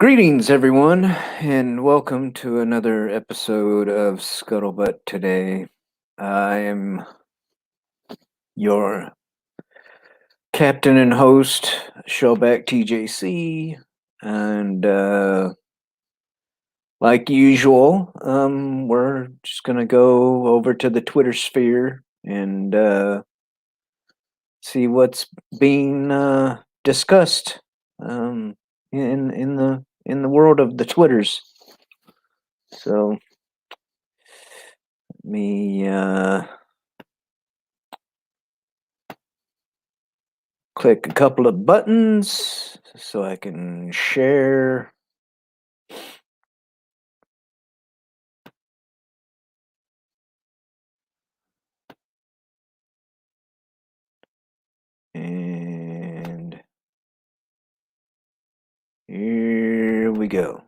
Greetings, everyone, and welcome to another episode of Scuttlebutt today. I am your captain and host, Shellback TJC, and like usual, we're just gonna go over to the Twitter sphere and see what's being discussed in the world of the Twitters. So let me click a couple of buttons so I can share. And here we go.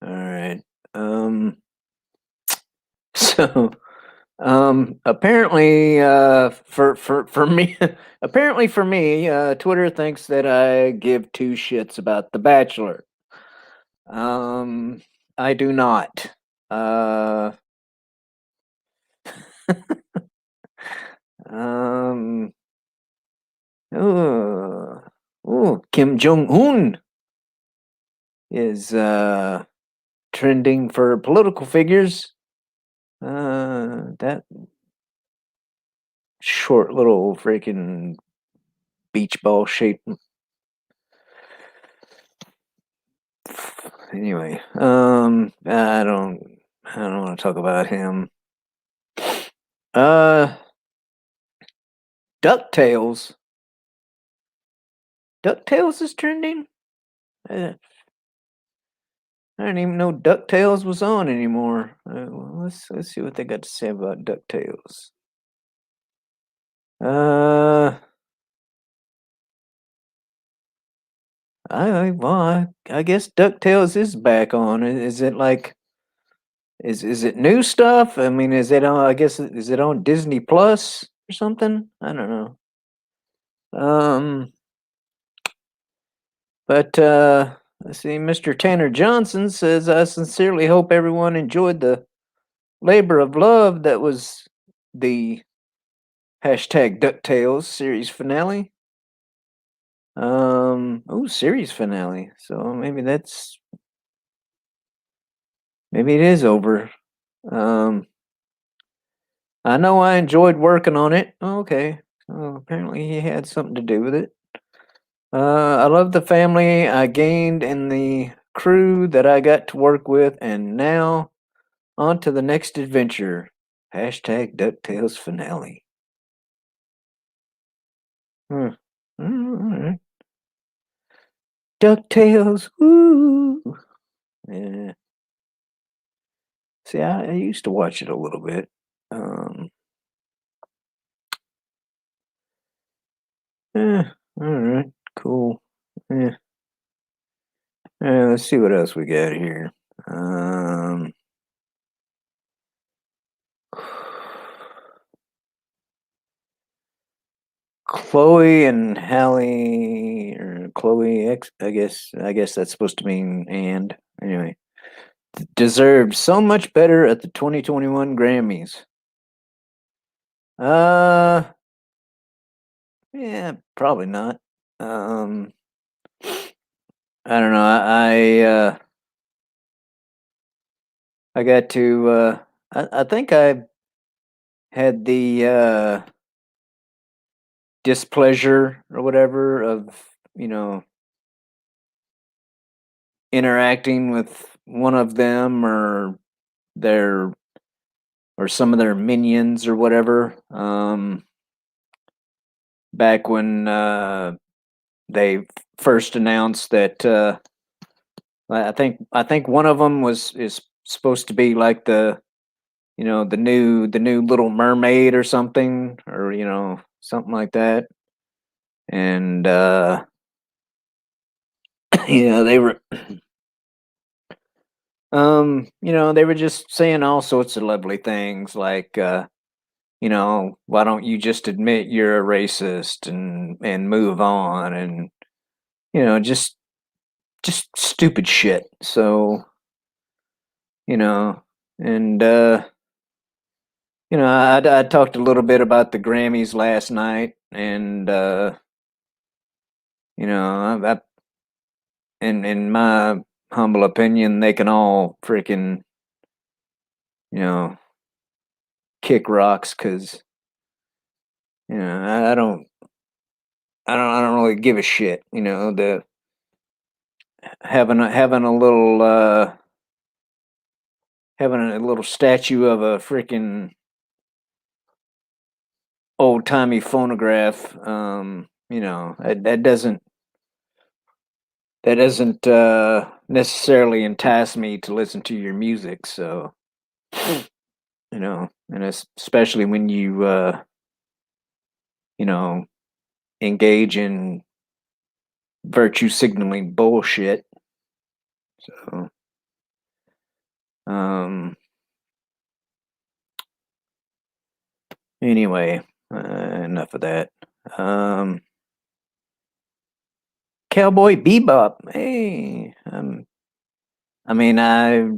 All right. So apparently for me apparently for me Twitter thinks that I give two shits about The Bachelor. I do not. Uh um ooh, Kim Jong Un is trending for political figures. That short little freaking beach ball shape. Anyway, I don't want to talk about him. Uh, Ducktales. Ducktales is trending. I didn't even know Ducktales was on anymore. Well, let's see what they got to say about Ducktales. Uh, I guess Ducktales is back on. Is it like is it new stuff? I mean, is it on? I guess is it on Disney Plus or something? I don't know. Um, but let's see. Mr. Tanner Johnson says, "I sincerely hope everyone enjoyed the labor of love that was the hashtag Ducktales series finale." Oh, series finale. So maybe it is over. Um, I know I enjoyed working on it. Okay. So apparently he had something to do with it. I love the family I gained in the crew that I got to work with, and now on to the next adventure. Hashtag DuckTales finale. Hmm. Alright. DuckTales, woo! Yeah. See, I used to watch it a little bit. Um, alright, cool. Yeah. Let's see what else we got here. Um, Chloe and Hallie, or Chloe X, I guess that's supposed to mean and. Anyway, deserved so much better at the 2021 Grammys. Uh, yeah, probably not. Um, I don't know. I got to. I think I had the displeasure or whatever of you know interacting with one of them their or some of their minions or whatever. Back when they first announced that I think one of them is supposed to be like the new Little Mermaid or something, or something like that. And yeah, they were just saying all sorts of lovely things like why don't you just admit you're a racist and move on, and just just stupid shit. So, you know, and I talked a little bit about the Grammys last night, and you know, in my humble opinion, they can all freaking, you know, kick rocks because I don't really give a shit. The having a little having a little statue of a freaking old timey phonograph. That doesn't necessarily entice me to listen to your music. So and especially when you know engage in virtue signaling bullshit. So um anyway, enough of that. Um Cowboy Bebop. Hey, I mean, I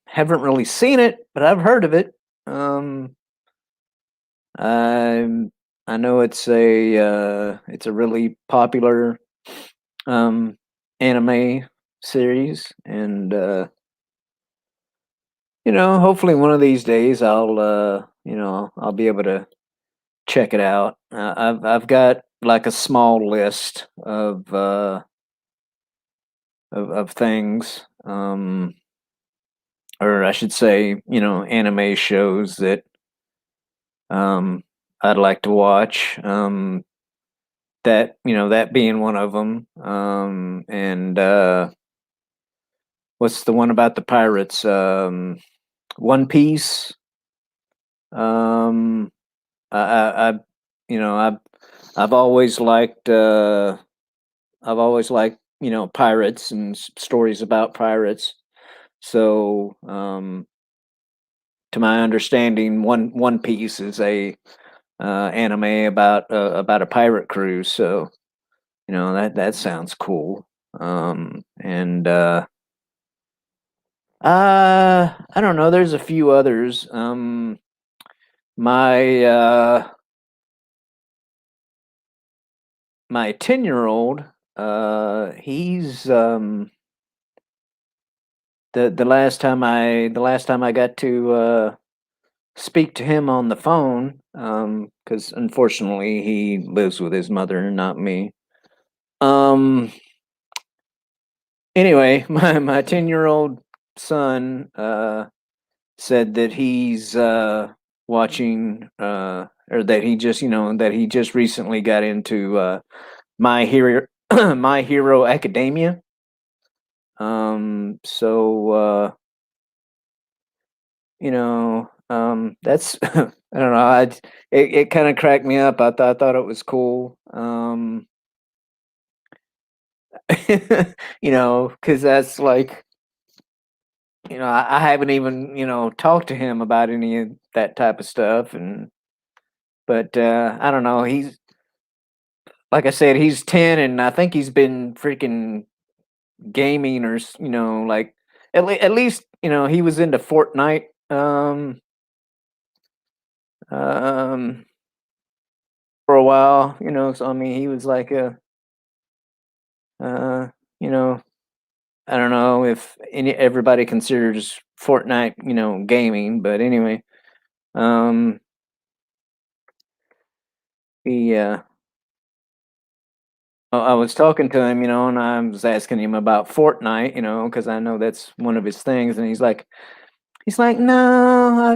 haven't really seen it, but I've heard of it. I I know it's a really popular um anime series, and hopefully one of these days I'll be able to check it out. I've got like a small list of things, or I should say, anime shows that um I'd like to watch. That being one of them. And what's the one about the pirates? One Piece. Um, I you know, I've always liked pirates and stories about pirates. So, to my understanding, One Piece is a anime about a pirate cruise. So, that sounds cool. And I don't know. There's a few others. My my 10-year-old, he's the last time I got to speak to him on the phone, because unfortunately he lives with his mother, not me. Um. Anyway, my 10-year-old son said that he's watching, or that he just recently got into My Hero My Hero Academia. So that's I don't know. It kind of cracked me up. I thought it was cool. Because that's like, I haven't even talked to him about any of that type of stuff, but I don't know. He's like I said, he's 10, and I think he's been freaking gaming, or like at least he was into Fortnite. Um, for a while. So I mean, he was like uh, you know, I don't know if everybody considers Fortnite, gaming, but anyway, um, he I was talking to him, and I was asking him about Fortnite, because I know that's one of his things, and he's like, no,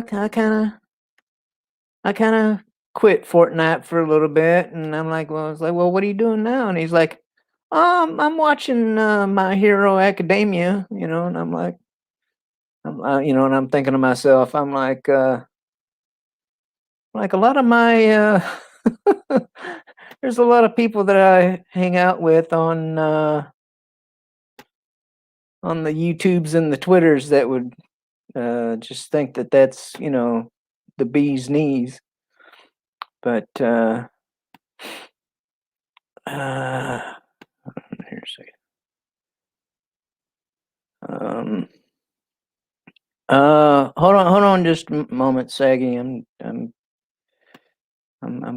I kind of quit Fortnite for a little bit, and I was like, well, what are you doing now? And he's like, I'm watching My Hero Academia, and I'm like, and I'm thinking to myself, I'm like a lot of my there's a lot of people that I hang out with on the YouTubes and the Twitters that would just think that that's the bee's knees, but uh, here's a second. Hold on, just a moment, Saggy. I'm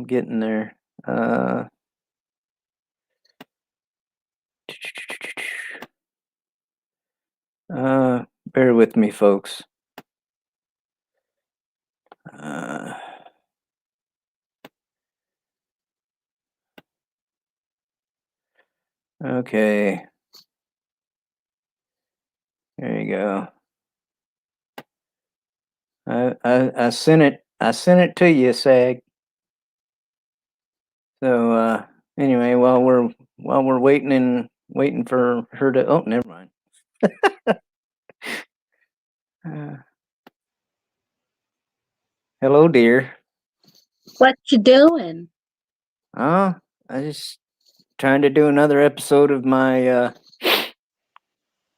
getting there. Uh, bear with me, folks. Uh, okay. There you go. I sent it. I sent it to you, Sag. So anyway, while we're waiting for her to. Oh, never mind. Uh, hello, dear. What you doing? Oh, I just trying to do another episode of my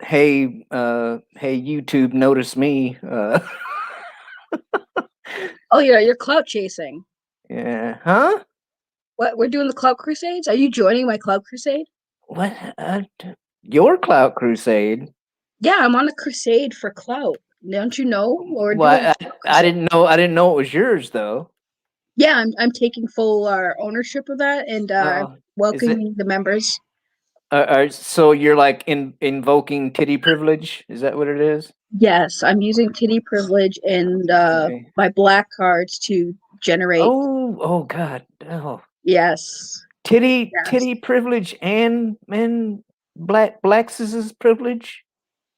hey YouTube, notice me. Oh, you're clout chasing. Yeah, huh? What, we're doing the clout crusades? Are you joining my clout crusade? What? Your Clout Crusade? Yeah, I'm on a crusade for clout. Don't you know? We're doing Well, a clout I crusade. didn't know. I didn't know it was yours though. Yeah, I'm taking full ownership of that and Oh, is it? welcoming the members. So you're like invoking titty privilege? Is that what it is? Yes, I'm using titty privilege and Okay. my black cards to generate. Oh God. Oh, Yes, yes, titty privilege and blacks' privilege.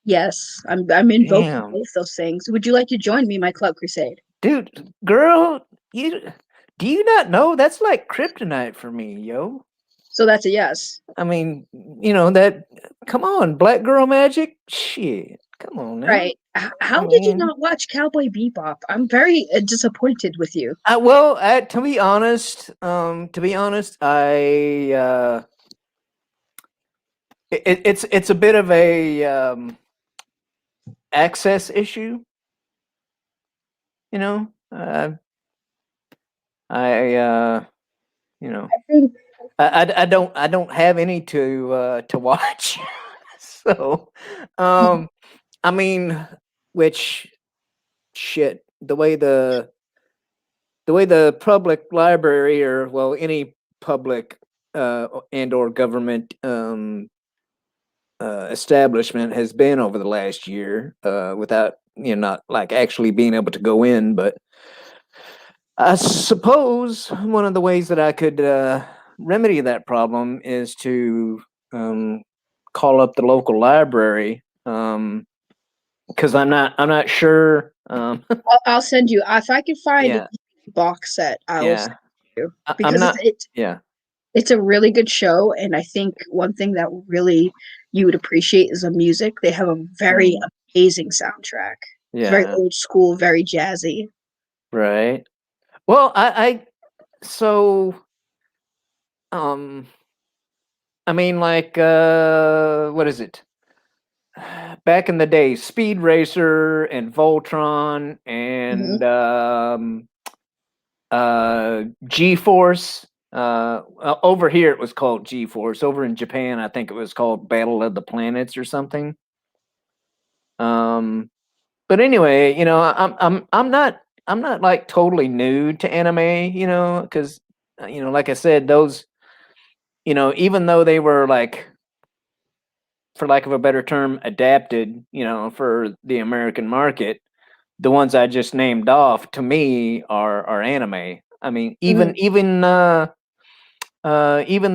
yes. I'm invoking Damn, both those things. Would you like to join me, in my clout crusade? dude, girl, do you not know that's like kryptonite for me, yo? So that's a yes. I mean, that. Come on, black girl magic. Shit, come on now. Right. I How did you mean, not watch Cowboy Bebop? I'm very disappointed with you. well, to be honest, it's a bit of a access issue. You know, I you know, I think I don't have any to watch. So, I mean, which shit, the way the public library, or well, any public and or government establishment has been over the last year, without not like actually being able to go in. But I suppose one of the ways that I could remedy that problem is to um, call up the local library, because I'm not sure. I'll send you if I can find a Yeah, DVD box set. I will yeah. send you I'm because not. Yeah. it's a really good show, and I think one thing that really you would appreciate is the music. They have a very Mm, amazing soundtrack. It's very yeah. old school, very jazzy. Right. Well, so um I mean, like, what is it? Back in the day, Speed Racer and Voltron and Hmm. G Force. Over here, it was called G Force. Over in Japan, I think it was called Battle of the Planets or something. Um, but anyway, I'm not like totally new to anime, because like I said, those, even though they were like, for lack of a better term, adapted, for the American market, the ones I just named off to me are anime. I mean, Hmm. even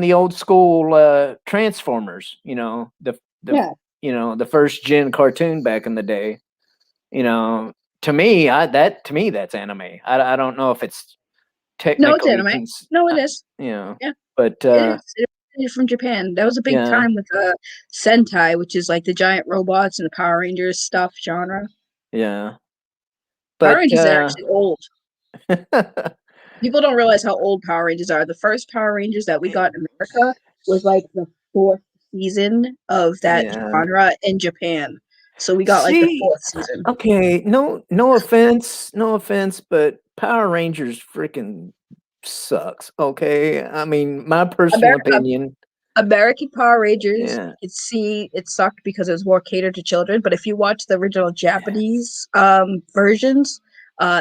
the old school Transformers, Yeah. the first gen cartoon back in the day, you know, to me that's anime. I don't know if it's No, it's technically anime. No, it is. you know, Yeah. but It is. It's from Japan. That was a big yeah, time with Sentai, which is like the giant robots and the Power Rangers stuff genre. yeah, Power but Rangers is actually old. People don't realize how old Power Rangers are. The first Power Rangers that we got in America was like the fourth season of that yeah. genre in Japan. So we got like the See, fourth season. okay, no offense, but Power Rangers freaking sucks. Okay, I mean, my personal America, opinion. American Power Rangers, Yeah. you could see it sucked because it was more catered to children. But if you watch the original Japanese versions,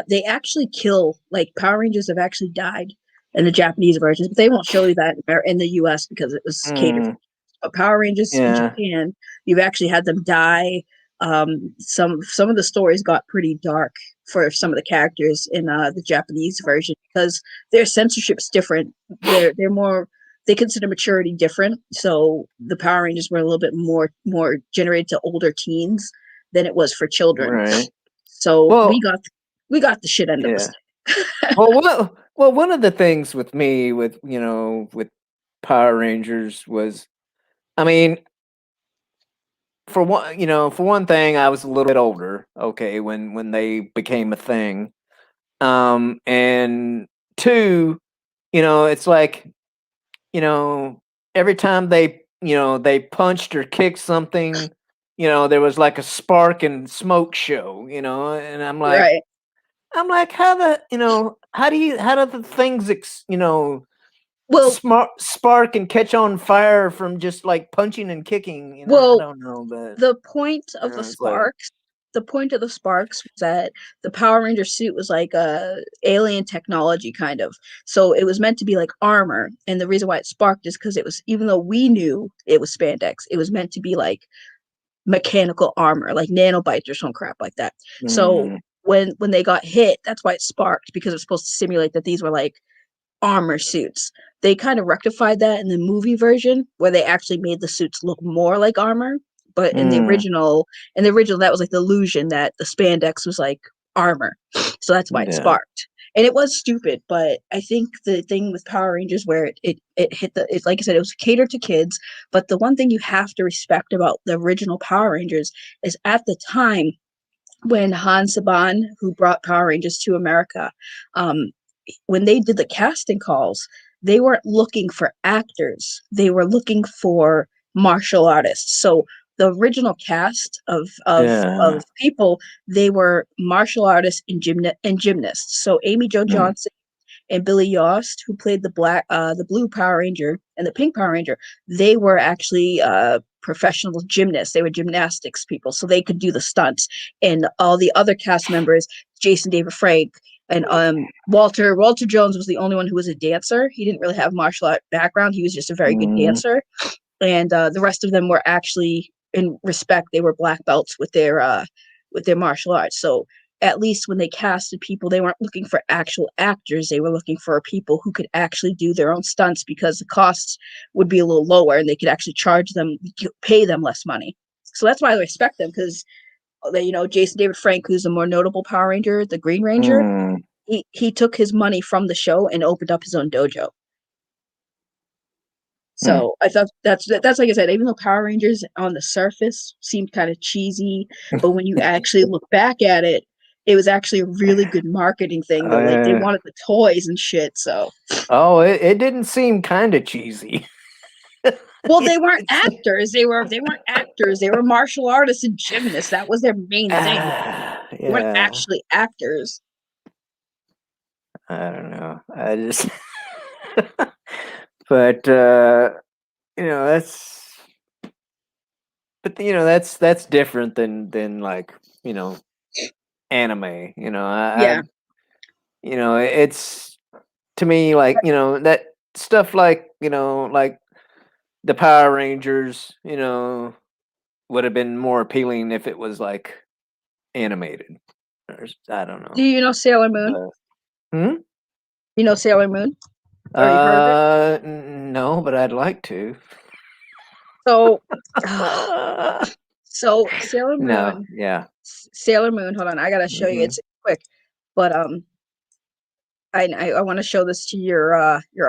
they actually kill, like, Power Rangers have actually died in the Japanese versions, but they won't show you that in the US because it was catered. Mm, But Power Rangers in yeah. Japan, you've actually had them die. Some of the stories got pretty dark for some of the characters in the Japanese version because their censorship's different. They're more, they consider maturity different. So the Power Rangers were a little bit more generated to older teens than it was for children. Right. So we Well, got the shit end of the yeah. stick. Well, one of the things with me with, with Power Rangers was, I mean, for one thing, I was a little bit older, okay, when they became a thing. And two, it's like, you know, every time they punched or kicked something, there was like a spark and smoke show, and Right. I'm like, how do the things, Well, spark and catch on fire from just like punching and kicking, I well, don't know, but the point of the it's like, sparks, the point of the sparks was that the Power Ranger suit was like a alien technology kind of. So it was meant to be like armor, and the reason why it sparked is because it was, even though we knew it was spandex, it was meant to be like mechanical armor, like nanobites or some crap like that. So mm, when they got hit, that's why it sparked, because it's supposed to simulate that these were like armor suits. They kind of rectified that in the movie version where they actually made the suits look more like armor. But mm, in the original, that was like the illusion that the spandex was like armor. So that's why it yeah, sparked. And it was stupid, but I think the thing with Power Rangers where it hit like I said, it was catered to kids. But the one thing you have to respect about the original Power Rangers is at the time when Han Saban, who brought Power Rangers to America, um, when they did the casting calls, they weren't looking for actors. They were looking for martial artists. So the original cast of yeah, people, they were martial artists and gymnasts. So Amy Jo mm, Johnson and Billy Yost, who played the blue Power Ranger and the pink Power Ranger, they were actually professional gymnasts. They were gymnastics people, so they could do the stunts. And all the other cast members, Jason David Frank and Walter Jones, was the only one who was a dancer. He didn't really have martial art background. He was just a very good mm, dancer. And the rest of them were actually, in respect, they were black belts with their martial arts. So at least when they casted people, they weren't looking for actual actors. They were looking for people who could actually do their own stunts because the costs would be a little lower and they could actually charge them, pay them less money. So that's why I respect them, because Jason David Frank, who's a more notable Power Ranger, the Green Ranger, mm, he took his money from the show and opened up his own dojo. mm. So I thought that's like I said, even though Power Rangers on the surface seemed kind of cheesy, but when you actually look back at it, it was actually a really good marketing thing. Though, like, they Uh, wanted the toys and shit. So, oh, it didn't seem kind of cheesy. well, they weren't It's actors. They weren't actors. They were martial artists and gymnasts. That was their main thing. They weren't yeah, actually actors. I don't know. I just, but that's, that's different than like, you know anime. Yeah, It's, to me, like, that stuff, like, like the Power Rangers, would have been more appealing if it was like animated. I don't do know, you know Sailor Moon? but hmm? You know Sailor Moon, or you heard of it? No, but I'd like to. So, so Sailor No, Moon, yeah. Sailor Moon. Hold on, I gotta show you. Hmm. It's quick, but I want to show this to your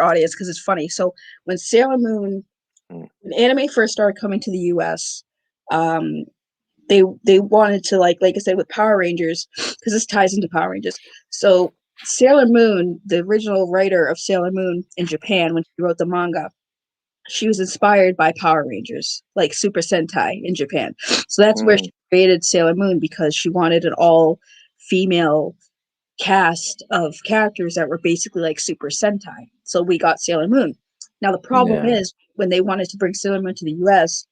audience because it's funny. So when Sailor Moon, when anime first started coming to the U.S., um, they wanted to, like I said, with Power Rangers, because this ties into Power Rangers. So Sailor Moon, the original writer of Sailor Moon in Japan, when she wrote the manga, she was inspired by Power Rangers, like Super Sentai in Japan. So that's where Mm, she created Sailor Moon, because she wanted an all female cast of characters that were basically like Super Sentai. So we got Sailor Moon. Now the problem yeah. is when they wanted to bring Sailor Moon to the U.S.,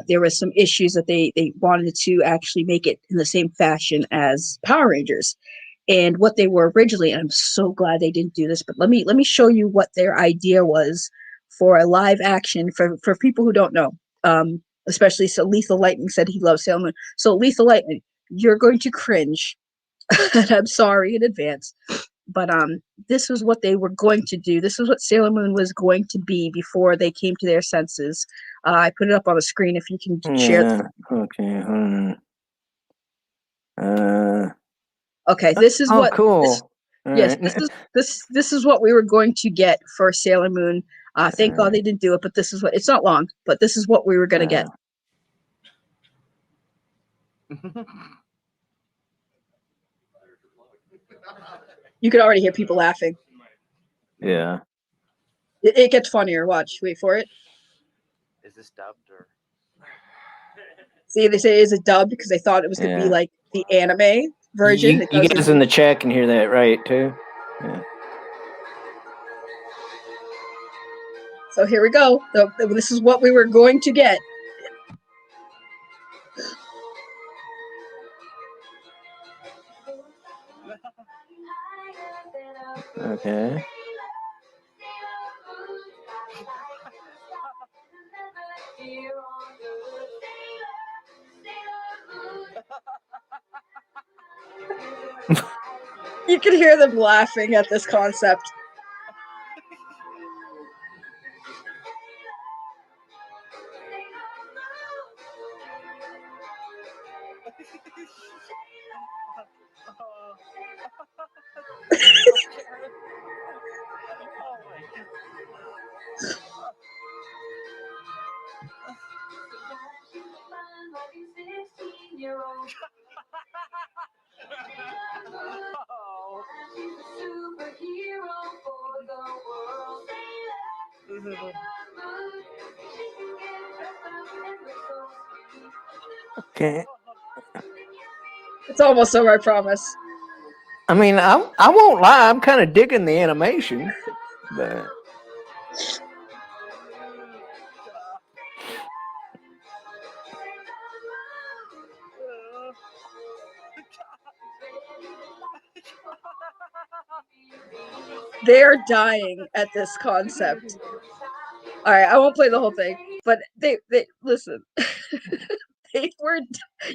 there was some issues that they wanted to actually make it in the same fashion as Power Rangers. And what they were originally, and I'm so glad they didn't do this, but let me show you what their idea was for a live action for people who don't know. Especially so Lethal Lightning said he loves Sailor Moon. So Lethal Lightning, you're going to cringe. And I'm sorry in advance. But this was what they were going to do. This was what Sailor Moon was going to be before they came to their senses. I put it up on the screen if you can share. Yeah. Okay. Okay, this is what this, Cool. All yes, right. this is what we were going to get for Sailor Moon. Thank God they didn't do it, but this is what it's not long, but this is what we were gonna get. You could already hear people laughing. Yeah. It gets funnier. Watch, wait for it. Is this dubbed or? See, they say is it dubbed because they thought it was gonna be like the anime version. You guys in the chat can hear that, right? Too. Yeah. So here we go. This is what we were going to get. Okay. You can hear them laughing at this concept. Okay. It's almost over, I promise. I mean, I won't lie. I'm kind of digging the animation, but. They're dying at this concept. All right, I won't play the whole thing, but they listen. They were,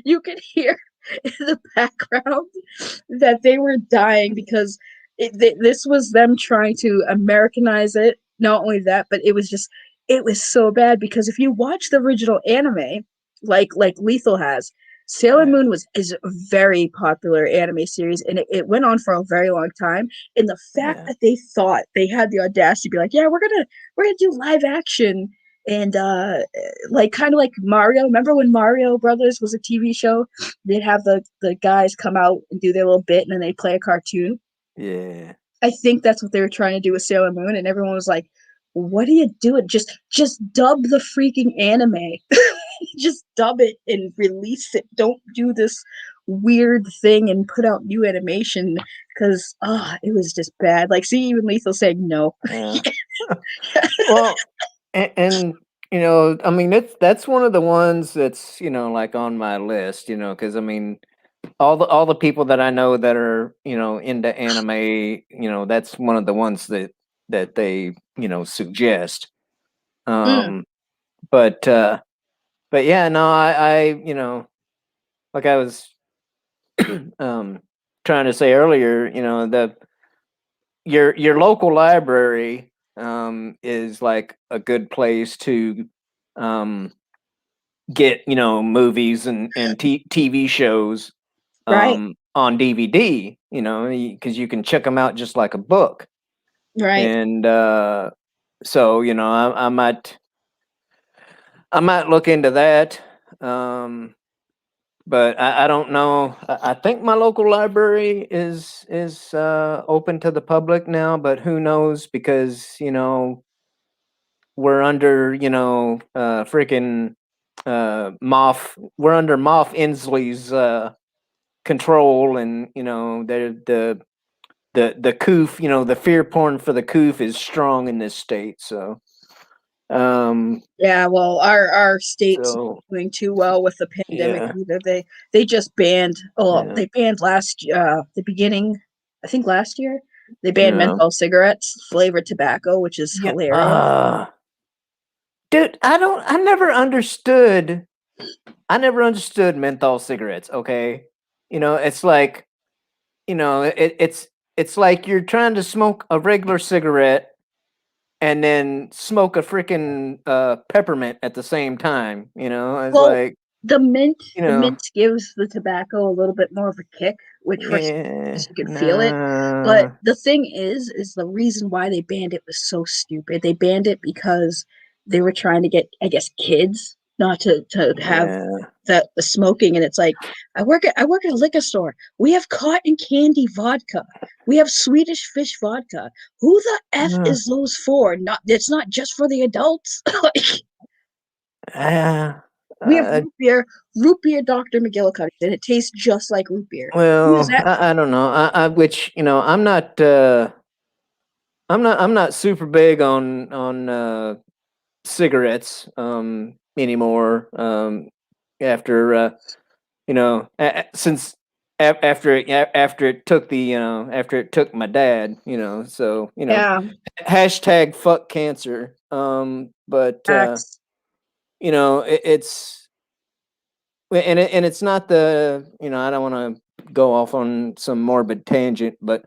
you could hear in the background that they were dying because this was them trying to Americanize it. Not only that, but it was so bad because if you watch the original anime, like Lethal has, Sailor Moon is a very popular anime series, and it went on for a very long time. And the fact that they thought they had the audacity to be like, yeah, we're gonna do live action, and like kind of like Mario. Remember when Mario Brothers was a TV show? They'd have the guys come out and do their little bit, and then they play a cartoon. Yeah. I think that's what they were trying to do with Sailor Moon, and everyone was like, "What are you doing? Just dub the freaking anime." Just dub it and release it. Don't do this weird thing and put out new animation because it was just bad. Like, see, even Lethal saying no. Yeah. Well, and you know, I mean, that's one of the ones that's like on my list. Because I mean, all the people that I know that are into anime, that's one of the ones that they suggest. But yeah, no, I like I was trying to say earlier, your local library is like a good place to get movies and TV shows Right. on DVD, because you can check them out just like a book. Right. And so I might look into that. But I don't know. I think my local library is open to the public now, but who knows? Because we're under freaking we're under Moff Inslee's control, and the coof, the fear porn for the coof is strong in this state. So Yeah, well, our state's not So doing too well with the pandemic yeah, either. They just banned. Oh, yeah, they banned the beginning. I think last year they banned yeah, menthol cigarettes, flavored tobacco, which is yeah. hilarious. Dude, I never understood. I never understood menthol cigarettes. Okay, it's like, it's like you're trying to smoke a regular cigarette and then smoke a freaking peppermint at the same time. It's Well, like, the mint, you the know, mint gives the tobacco a little bit more of a kick, which for yeah, you can feel it. But nah, the thing is the reason why they banned it was so stupid. They banned it because they were trying to get, I guess, kids not to have yeah, the smoking. And it's like, I work at a liquor store. We have cotton candy vodka. We have Swedish fish vodka. Who the f uh, is those for? Not It's not just for the adults. Like, uh, we have uh, root beer Dr. McGillicuddy, and it tastes just like root beer. Who is well, that for? I don't know. Which, I'm not super big on cigarettes anymore. After since after it took my dad. So Yeah, hashtag fuck cancer. But facts. it's and it's not the I don't want to go off on some morbid tangent, but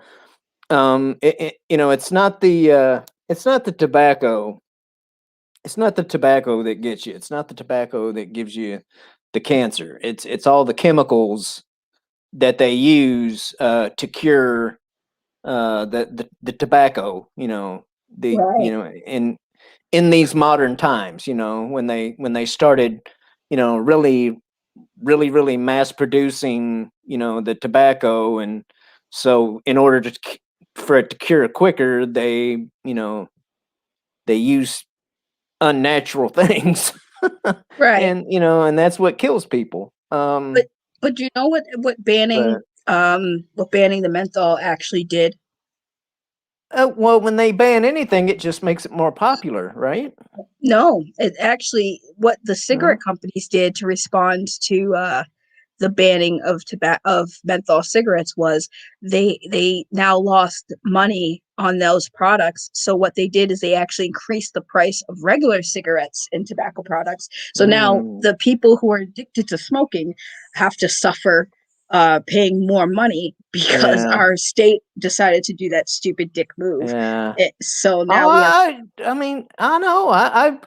it's not the tobacco. It's not the tobacco that gets you. It's not the tobacco that gives you the cancer. It's all the chemicals that they use to cure the tobacco. Right. In these modern times. When they started, really really mass producing, the tobacco, and so in order for it to cure quicker, they use unnatural things. Right. And that's what kills people. But but you know But what banning the menthol actually did? well, when they ban anything, it just makes it more popular, right? No, it actually what the cigarette No. companies did to respond to the banning of menthol cigarettes was they now lost money on those products. So what they did is they actually increased the price of regular cigarettes and tobacco products. So now Mm, the people who are addicted to smoking have to suffer paying more money because yeah, our state decided to do that stupid dick move. yeah. So Oh, now we have I mean, I know.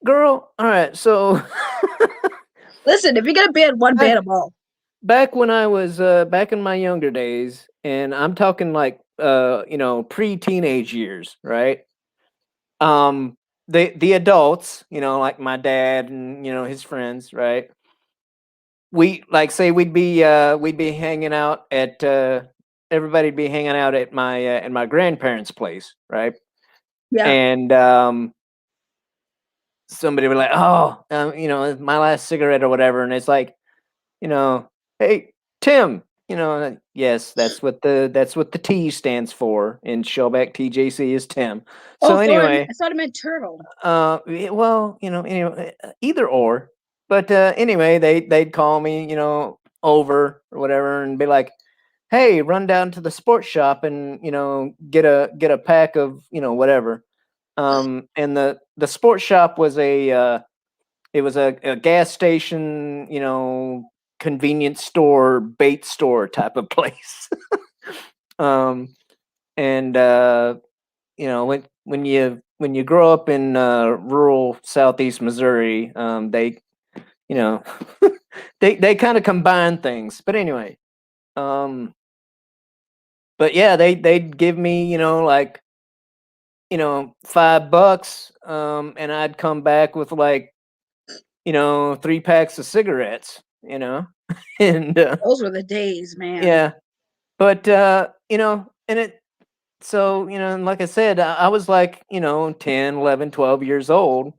Girl. All right. So listen. If you're gonna ban one, ban back them all. back when I was back in my younger days, and I'm talking like pre-teenage years, right? Um, the adults, like my dad and his friends, right? We like say we'd be hanging out at everybody'd be hanging out at my grandparents' place, right? Yeah. And somebody would like, oh, my last cigarette or whatever, and it's like, you know, hey, Tim, yes, that's what the T stands for in Shellback TJC is Tim. Oh, So sorry. anyway, I thought it meant turtle. well, anyway, either or, but anyway, they'd call me, over or whatever, and be like, hey, run down to the sports shop and get a pack of whatever. And the sports shop was it was a gas station, convenience store, bait store type of place. um, and when you grow up in rural southeast Missouri, they you know they kind of combine things. But anyway, um, but yeah, they'd give me like $5, and I'd come back with like 3 packs of cigarettes, and Those were the days, man. yeah, but and it so and like I said, I was like 10, 11, 12 years old.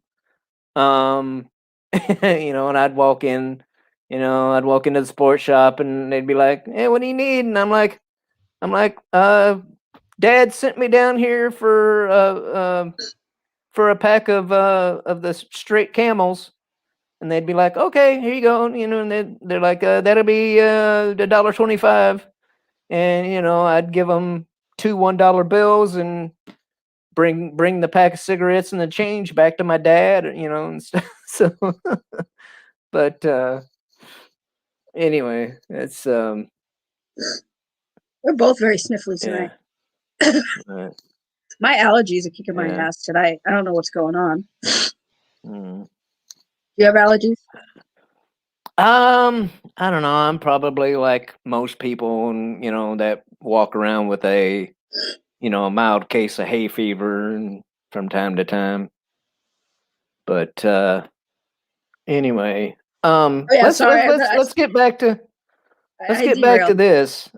um and I'd walk into the sports shop, and they'd be like, hey, what do you need? And I'm like, dad sent me down here for for a pack of the straight camels, and they'd be like, "Okay, here you go," and they're like, "That'll be $1.25," and I'd give them 2 $1 bills and bring the pack of cigarettes and the change back to my dad, and stuff. So, but anyway, it's We're both very sniffly tonight. yeah. Right. My allergies are kicking my Yeah. ass tonight. I don't know what's going on. Mm. Do you have allergies? I don't know. I'm probably like most people, and that walk around with a mild case of hay fever from time to time. But anyway, Oh yeah, let's sorry. let's get back to I derailed. this.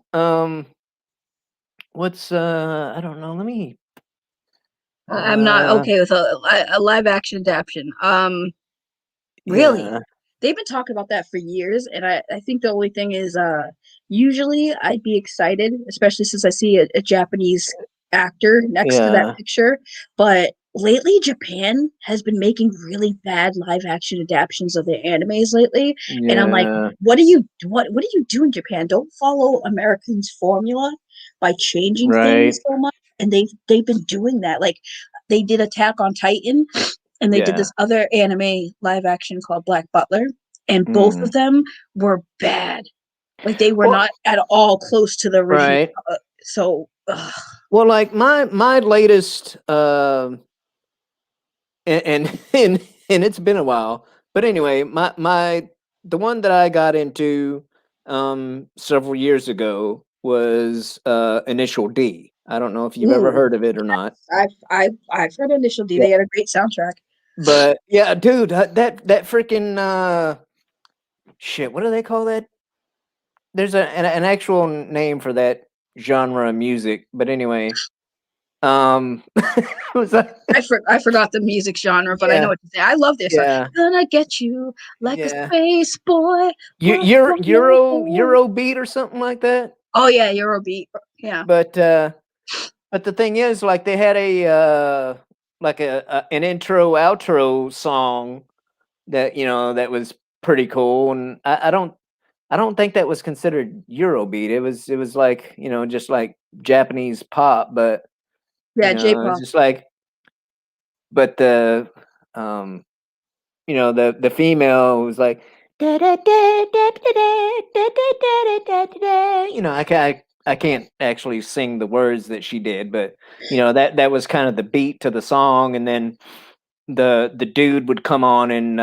What's I don't know. Let me. I'm not okay with a live action adaptation. Really? Yeah. They've been talking about that for years, and I think the only thing is usually I'd be excited, especially since I see a Japanese actor next to that Yeah. picture. But lately Japan has been making really bad live action adaptations of their animes lately. And I'm like, Yeah. what do you do in Japan? Don't follow Americans' formula by changing things Right. so much. And they've been doing that. Like they did Attack on Titan, and they did Yeah. this other anime live action called Black Butler, and both of Mm. them were bad. Like they were Well, not at all close to the original. right. So Well, like my latest and it's been a while, but anyway, my the one that I got into several years ago was Initial D. I don't know if you've ever ooh, heard of it or not. I've heard Initial D. Yeah. They had a great soundtrack. But yeah, dude, that freaking shit, what do they call that? There's an actual name for that genre of music, but anyway, was that? I forgot the music genre, but I know Yeah, what you say. I love this song. yeah, Gonna get you like a yeah. space boy. Euro beat or something like that. Oh yeah, Eurobeat. Yeah. But the thing is, like, they had a like an intro outro song that that was pretty cool, and I don't think that was considered Eurobeat. It was like just like Japanese pop, but Yeah, it's J-pop. just like, but um the female was like, I can't actually sing the words that she did, but that was kind of the beat to the song, and then the dude would come on and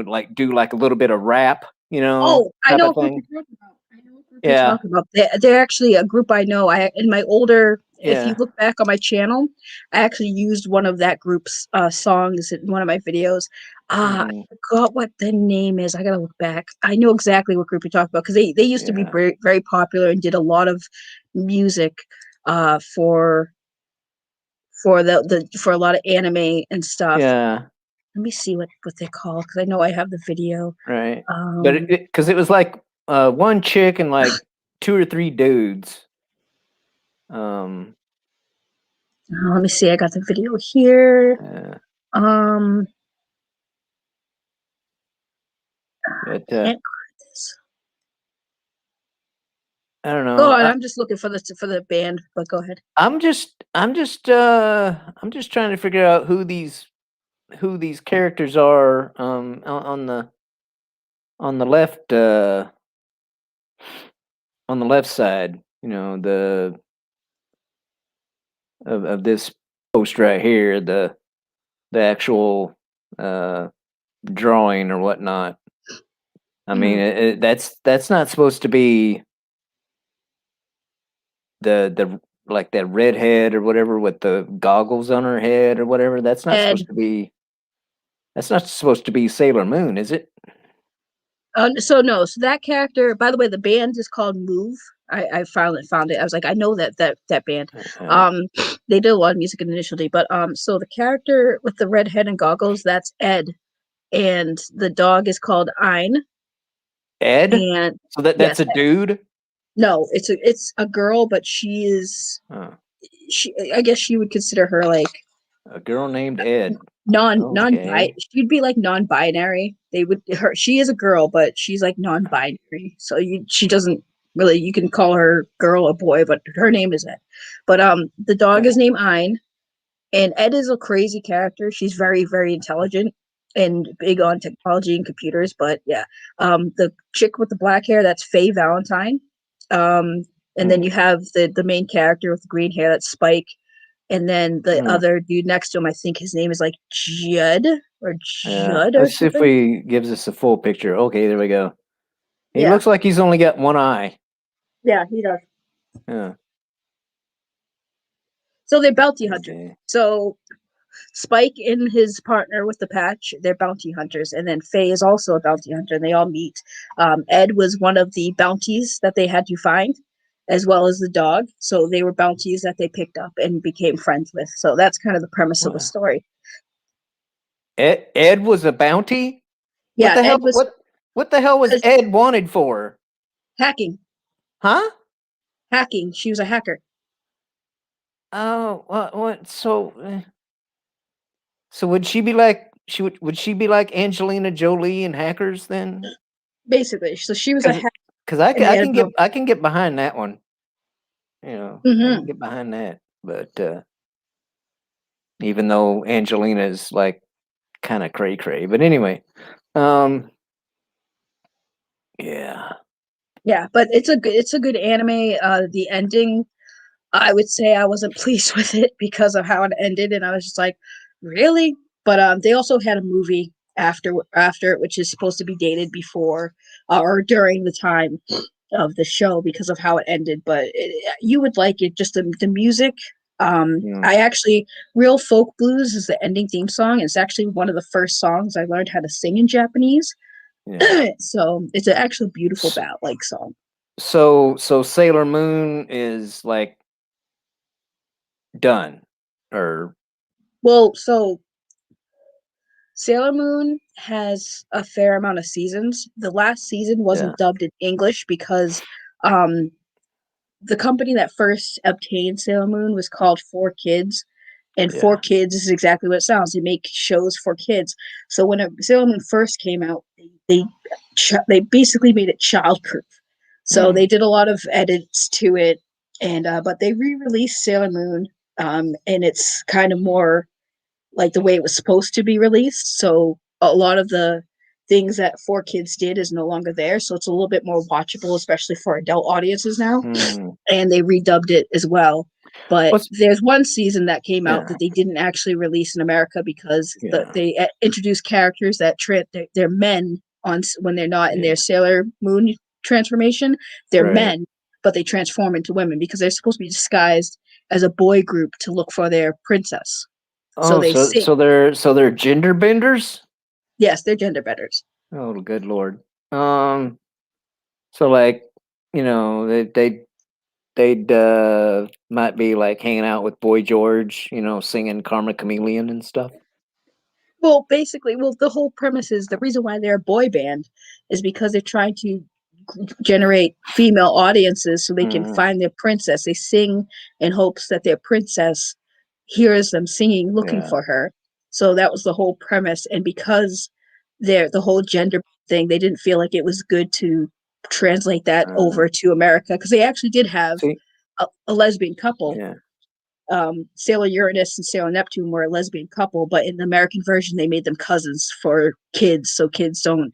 like do like a little bit of rap, Oh, I type know of what group thing. you're talking about. I know what group you're Yeah, talking about. They're actually a group I know. In my older, if you yeah. look back on my channel, I actually used one of that group's songs in one of my videos. I Hmm. forgot what the name is. I gotta look back. I know exactly what group you're talking about because they used to be Yeah, very very popular and did a lot of music for for a lot of anime and stuff. yeah, Let me see what they call because I know I have the video. right. But Um, because it was like one chick and like two or three dudes. Um, let me see. I got the video here. uh, Um, but can't quit this. I don't Go know. on. I'm just looking for the band, but go ahead. I'm just trying to figure out who these characters are on the left on the left side, of this post right here, the actual uh drawing or whatnot. I mean, Mm. that's not supposed to be the like that redhead or whatever with the goggles on her head or whatever. Ed. That's not supposed to be Sailor Moon, is it? So no. So that character. By the way, the band is called Move. I finally found it. I was like, I know that band. Uh, They did a lot of music in Initial D, but so the character with the red head and goggles, that's Ed, and the dog is called Ein. Ed? And So that's yes, a dude? no, it's a girl, but she is Oh, she. I guess she would consider her like A girl named Ed. Non Okay. she'd be like non-binary. She is a girl, but she's like non-binary. So she doesn't really, you can call her girl or boy, but her name is Ed. But the dog Okay. is named Ein, and Ed is a crazy character. She's very, very intelligent and big on technology and computers. But yeah, the chick with the black hair, that's Faye Valentine. And then you have the main character with the green hair, that's Spike. And then the other dude next to him, I think his name is like Judd or Yeah. Judd or Let's see if something. he gives us a full picture. Okay, there we go. He Yeah, looks like he's only got one eye. yeah, he does. Yeah. So they're bounty hunters. Okay. So Spike and his partner with the patch, they're bounty hunters, and then Faye is also a bounty hunter, and they all meet. Ed was one of the bounties that they had to find, as well as the dog. So they were bounties that they picked up and became friends with. So that's kind of the premise of the Wow. story. Ed was a bounty? What Yeah, the hell? Ed was What the hell was Ed wanted for? hacking. Huh? Hacking. She was a hacker. Oh, what? So would she be like would she be like Angelina Jolie in Hackers then? Basically. So she was a hacker, Because and they had a I can get behind that one. You know, I can mm-hmm. get behind that. But even though Angelina is like kind of cray cray, but anyway, um, yeah, Yeah, but it's a good anime. The ending, I would say I wasn't pleased with it because of how it ended, and I was just like, really? But they also had a movie after it, which is supposed to be dated before or during the time of the show because of how it ended. But you would like it, just the music. mm, I actually, Real Folk Blues is the ending theme song. It's actually one of the first songs I learned how to sing in Japanese. yeah. So it's an actually beautiful S- song. So Sailor Moon is like done, or Well, so Sailor Moon has a fair amount of seasons. The last season yeah, wasn't dubbed in English because um, the company that first obtained Sailor Moon was called Four Kids, and Four yeah, Kids is exactly what it sounds. They make shows for kids. So when Sailor Moon first came out, they basically made it childproof. So they mm, did a lot of edits to it, and but they re-released Sailor Moon, and it's kind of more like the way it was supposed to be released. So a lot of the things that Four Kids did is no longer there. So it's a little bit more watchable, especially for adult audiences now. mm. And they redubbed it as well. But What's there's one season that came out yeah, that they didn't actually release in America because yeah, they introduced characters that they're men when they're not in yeah, their Sailor Moon transformation. They're right. men, but they transform into women because they're supposed to be disguised as a boy group to look for their princess. So Oh, they sing. so they're gender benders? Yes, they're gender betters. Oh, good lord. Um, so like, you know, they'd might be like hanging out with Boy George, you know, singing Karma Chameleon and stuff. Well, basically, the whole premise is the reason why they're a boy band is because they're trying to generate female audiences so they can Mm, find their princess. They sing in hopes that their princess hears them singing, looking yeah. for her. So that was the whole premise. And because the whole gender thing, they didn't feel like it was good to translate that Uh, over to America because they actually did have see, a lesbian couple. yeah. Sailor Uranus and Sailor Neptune were a lesbian couple, but in the American version, they made them cousins for kids, so kids don't,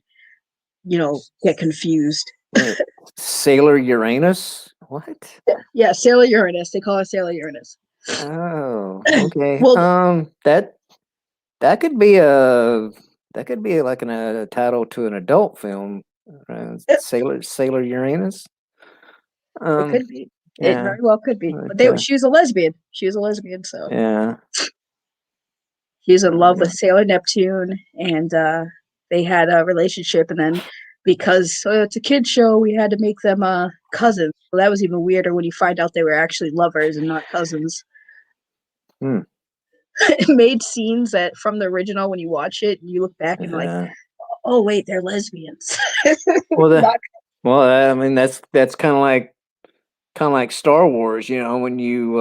get confused. Wait, Sailor Uranus? What? Yeah, Sailor Uranus. They call her Sailor Uranus. Oh, okay. Well, That could be a that could be like a title to an adult film. Sailor Uranus. it Um, could be. It yeah, very well could be. But but she was a lesbian. She was a lesbian, so yeah. she's in love with Uh, Sailor Neptune, and they had a relationship. And then because it's a kids show, we had to make them cousins. So that was even weirder when you find out they were actually lovers and not cousins. hmm, It made scenes that from the original when you watch it, you look back and like, yeah. oh wait, they're lesbians. Well, Not, I mean that's kind of like Star Wars, you know, when you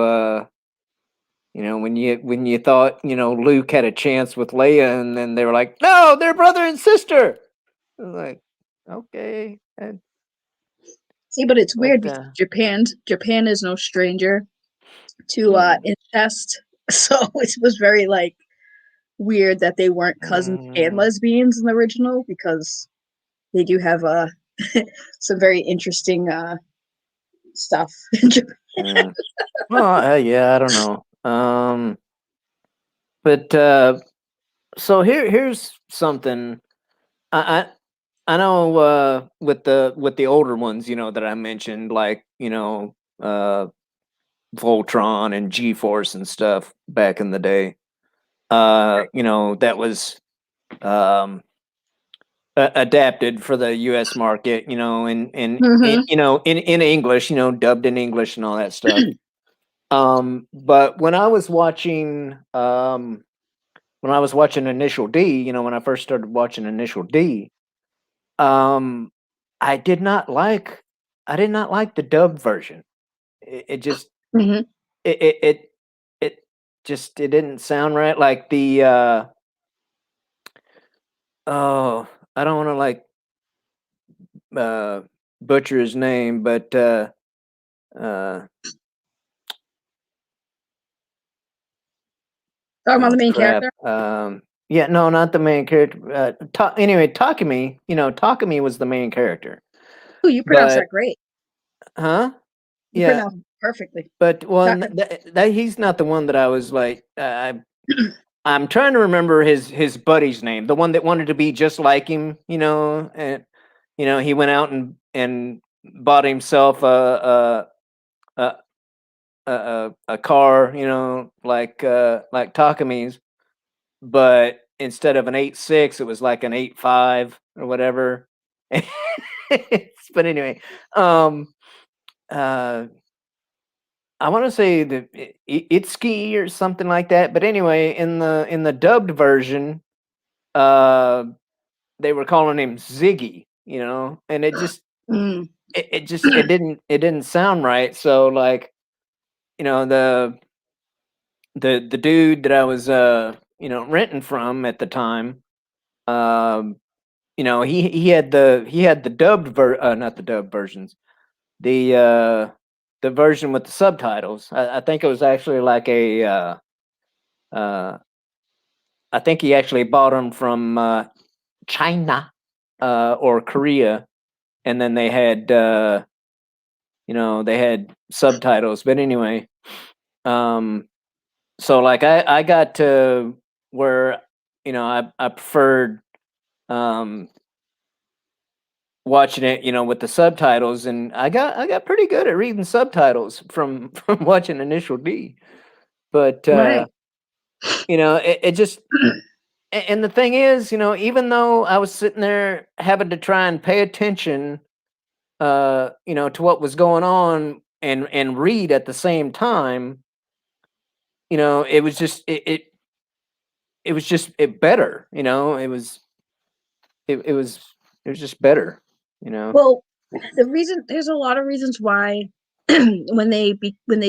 when you thought Luke had a chance with Leia, and then they were like, no, they're brother and sister. I was like, okay, See, but it's but weird because Japan is no stranger to incest, so it was very like weird that they weren't cousins and lesbians in the original, because they do have some very interesting stuff in Japan. well, yeah, I don't know. But so here's something. I know with the older ones, that I mentioned, like Voltron and G-Force and stuff back in the day. That was um adapted for the US market, in English, dubbed in English and all that stuff. But when I was watching Initial D, when I first started watching Initial D, um I did not like the dubbed version. It just Mhm. it just it didn't sound right. Like the oh, I don't want to like uh butcher his name, but uh Talking about oh the main crap. character. Yeah, no, not the main character. Anyway, Takumi, Takumi was the main character. Oh, you pronounce But that great. huh? You Yeah, pronounce it perfectly. but Taka- that he's not the one that I was like I'm trying to remember his buddy's name, the one that wanted to be just like him, and he went out and bought himself a a car, like Takumi's, but instead of an 8.6, it was like an 8.5 or whatever. But anyway, uh, I want to say that Itsuki or something like that. But anyway, in the dubbed version, uh, they were calling him Ziggy, and Mm. it didn't sound right. So like, the dude that I was renting from at the time, um, he had the not the dubbed versions, the version with the subtitles. I think it was actually like uh I think he actually bought them from China or Korea, and then they had subtitles. But anyway, so like I got to where I preferred um watching it, with the subtitles, and I got pretty good at reading subtitles from from watching Initial D. But Right. it just and the thing is, even though I was sitting there having to try and pay attention to what was going on and read at the same time, it was just it was just better, it was it was just better, Well, there's a lot of reasons why when they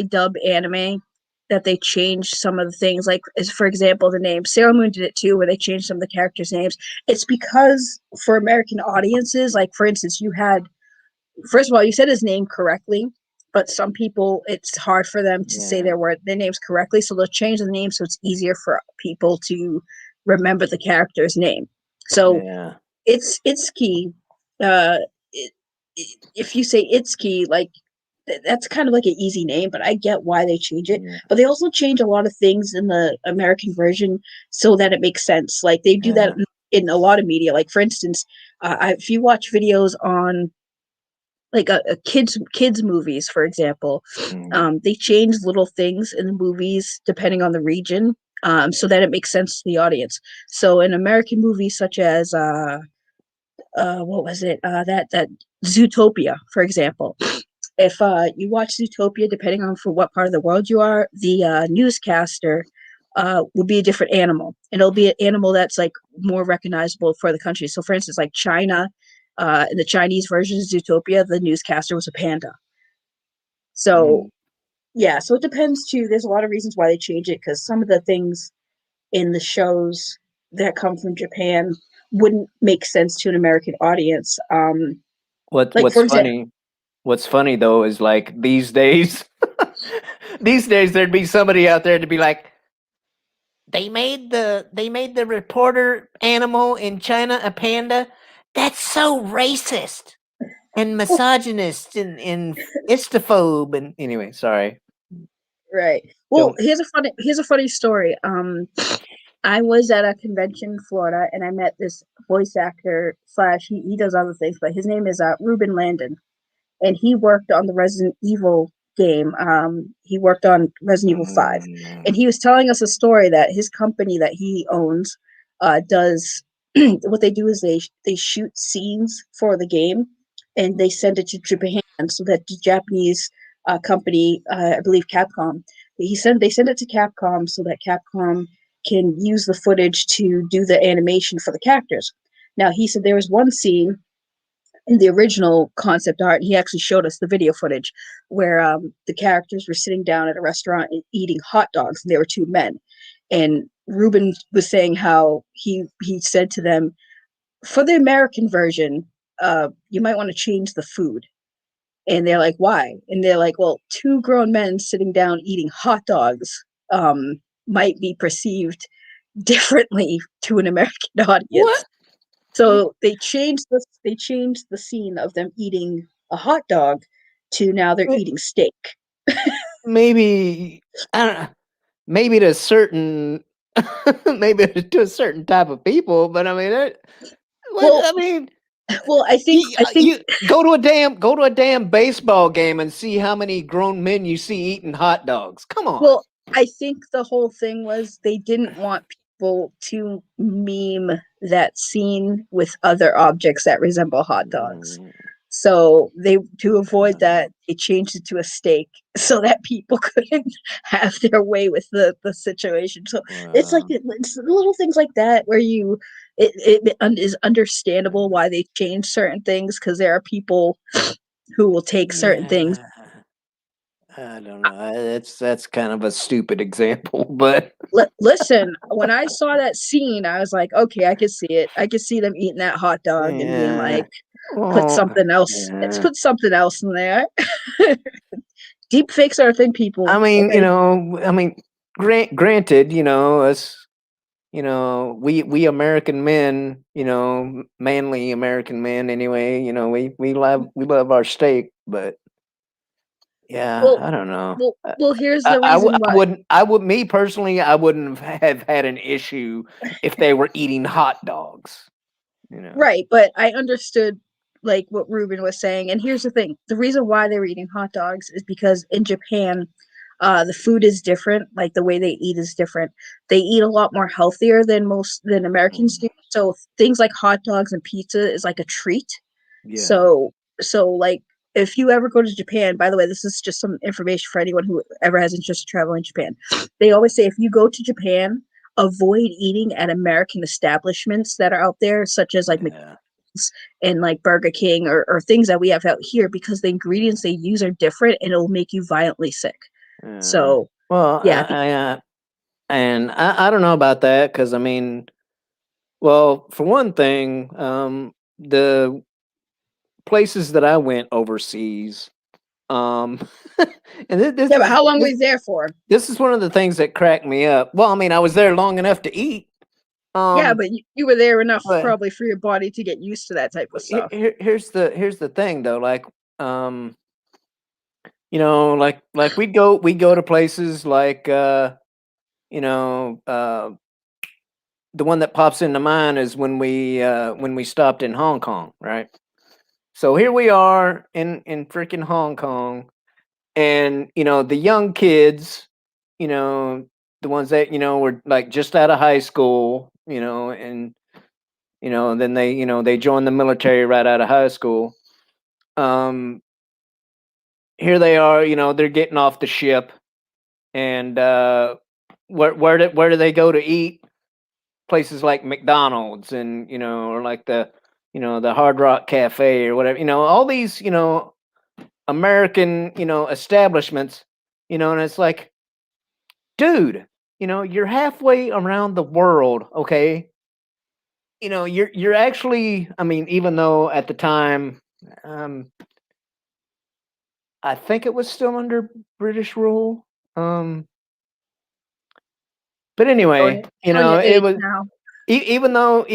dub anime that they change some of the things. Like, as for example, the name Sailor Moon did it too, where they changed some of the characters' names. It's because for American audiences, like for instance, you had, first of all, you said his name correctly, but some people it's hard for them to say Yeah, their names correctly, so they'll change the name so it's easier for people to remember the character's name. So yeah, it's key. Uh, it, if you say it's key, like that's kind of like an easy name, but I get why they change it. yeah, But they also change a lot of things in the American version so that it makes sense. Like they do that yeah. in a lot of media. Like for instance, if you watch videos on like a kids movies, for example, Mm, they change little things in the movies depending on the region, so that it makes sense to the audience. So in American movies such as what was it? That Zootopia, for example. If you watch Zootopia, depending on for what part of the world you are, the newscaster will be a different animal, and it'll be an animal that's like more recognizable for the country. So, for instance, like China, in the Chinese version of Zootopia, the newscaster was a panda. So mm. Yeah, so it depends too. There's a lot of reasons why they change it because some of the things in the shows that come from Japan wouldn't make sense to an American audience. What Like for what's example, funny what's funny though is like these days these days there'd be somebody out there to be like, they made the reporter animal in China a panda. That's so racist and misogynist and istophobe and anyway, sorry. right. Well, Don't here's a funny story. I was at a convention in Florida and I met this voice actor slash he does other things, but his name is Ruben Landon, and he worked on the Resident Evil game. He worked on Resident Evil 5, and he was telling us a story that his company that he owns does. What they do is they shoot scenes for the game, and they send it to Japan so that the Japanese company, I believe Capcom, they send it to Capcom so that Capcom can use the footage to do the animation for the characters. Now he said there was one scene in the original concept art, he actually showed us the video footage where the characters were sitting down at a restaurant and eating hot dogs, and there were two men. And Ruben was saying how he said to them, for the American version, you might want to change the food. And they're like, why? And they're like, well, two grown men sitting down eating hot dogs might be perceived differently to an American audience. what? So they changed the scene of them eating a hot dog to now they're eating steak. Maybe I don't know. Maybe to certain maybe to a certain type of people, but I mean what Well, I mean well, I think you go to a damn baseball game and see how many grown men you see eating hot dogs. Come on. well, I think the whole thing was they didn't want people to meme that scene with other objects that resemble hot dogs. Mm, So they to I avoid don't know. that, they changed it to a steak so that people couldn't have their way with the situation. So it's like Well, it's little things like that where is understandable why they change certain things because there are people who will take certain things. yeah, I don't know. That's kind of a stupid example, but Listen, when I saw that scene, I was like, okay, I could see it. I could see them eating that hot dog and being yeah. like, put Well, something else. Let's yeah. put something else in there. Deep fakes are a thing, people. I mean, Okay. granted, us, we American men, manly American men anyway, we love our steak, but yeah, Well, I don't know. well. Here's the reason I why. wouldn't, me personally, I wouldn't have had an issue if they were eating hot dogs, you know. Right, but I understood like what Ruben was saying. And here's the thing: the reason why they were eating hot dogs is because in Japan, the food is different. Like the way they eat is different. They eat a lot more healthier than Americans Mm, do. So things like hot dogs and pizza is like a treat. yeah, So like if you ever go to Japan, by the way, this is just some information for anyone who ever has interest in traveling to Japan. They always say if you go to Japan, avoid eating at American establishments that are out there, such as like yeah. and like Burger King or things that we have out here because the ingredients they use are different and it'll make you violently sick. Uh, So well, yeah, I don't know about that because I mean, well, for one thing, the places that I went overseas, um, and yeah, but how long were you there for? this is one of the things that cracked me up. Well, I mean, I was there long enough to eat. Yeah, Um, but you were there enough but probably for your body to get used to that type of stuff. here's the thing though, like, um, like we'd go to places like, you know, the one that pops into mind is when we stopped in Hong Kong, right? So here we are in freaking Hong Kong, and the young kids, you know, the ones that were like just out of high school, and then they joined the military right out of high school. Um, Here they are, they're getting off the ship, and where do they go to eat? Places like McDonald's and or like the Hard Rock Cafe or whatever. All these American establishments. and it's like, dude, you're halfway around the world, okay? You're actually, I mean, even though at the time, um, I think it was still under British rule. But anyway, Showing your it age was now. even though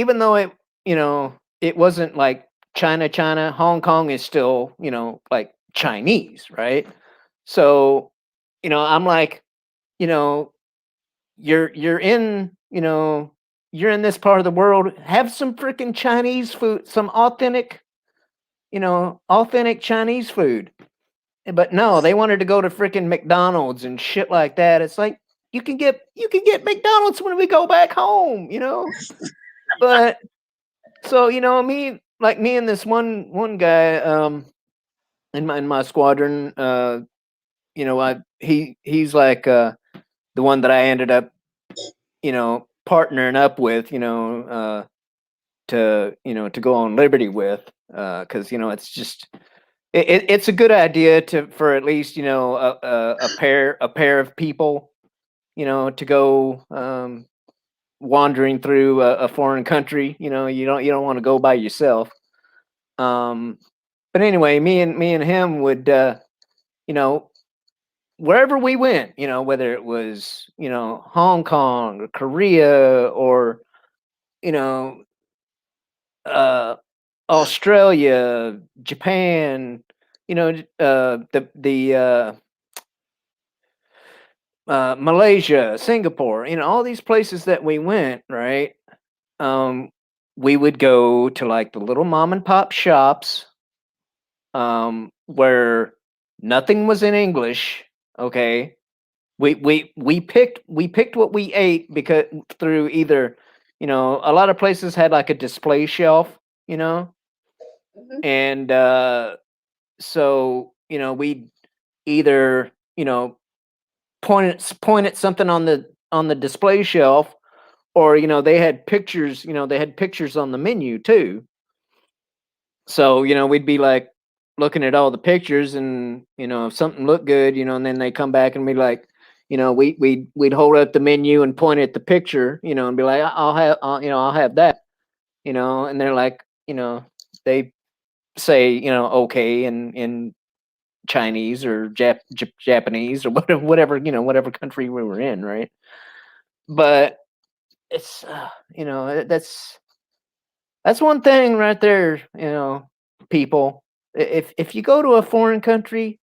it wasn't like China. Hong Kong is still like Chinese, right? So I'm like, you know, you're in you're in this part of the world. Have some freaking Chinese food, some authentic Chinese food. But no, they wanted to go to freaking McDonald's and shit like that. It's like you can get McDonald's when we go back home. But so me and this one guy in my squadron, he's like the one that I ended up partnering up with, to go on liberty with, because it's just it's a good idea for at least a pair of people to go wandering through a foreign country. You don't want to go by yourself. But anyway, me and him would wherever we went, whether it was Hong Kong or Korea or you know uh Australia, Japan, the Malaysia, Singapore, all these places that we went, right? Um, we would go to like the little mom and pop shops, where nothing was in English. Okay, we picked what we ate because through either, a lot of places had like a display shelf, Mhm. and so we'd either point at something on the display shelf, or they had pictures on the menu too. So we'd be like looking at all the pictures, and if something looked good, and then they come back and be like, we'd hold up the menu and point at the picture, and be like, I'll have that, and they're like, they say okay in Chinese or Japanese or whatever country we were in, right? But it's that's one thing right there, people. If you go to a foreign country,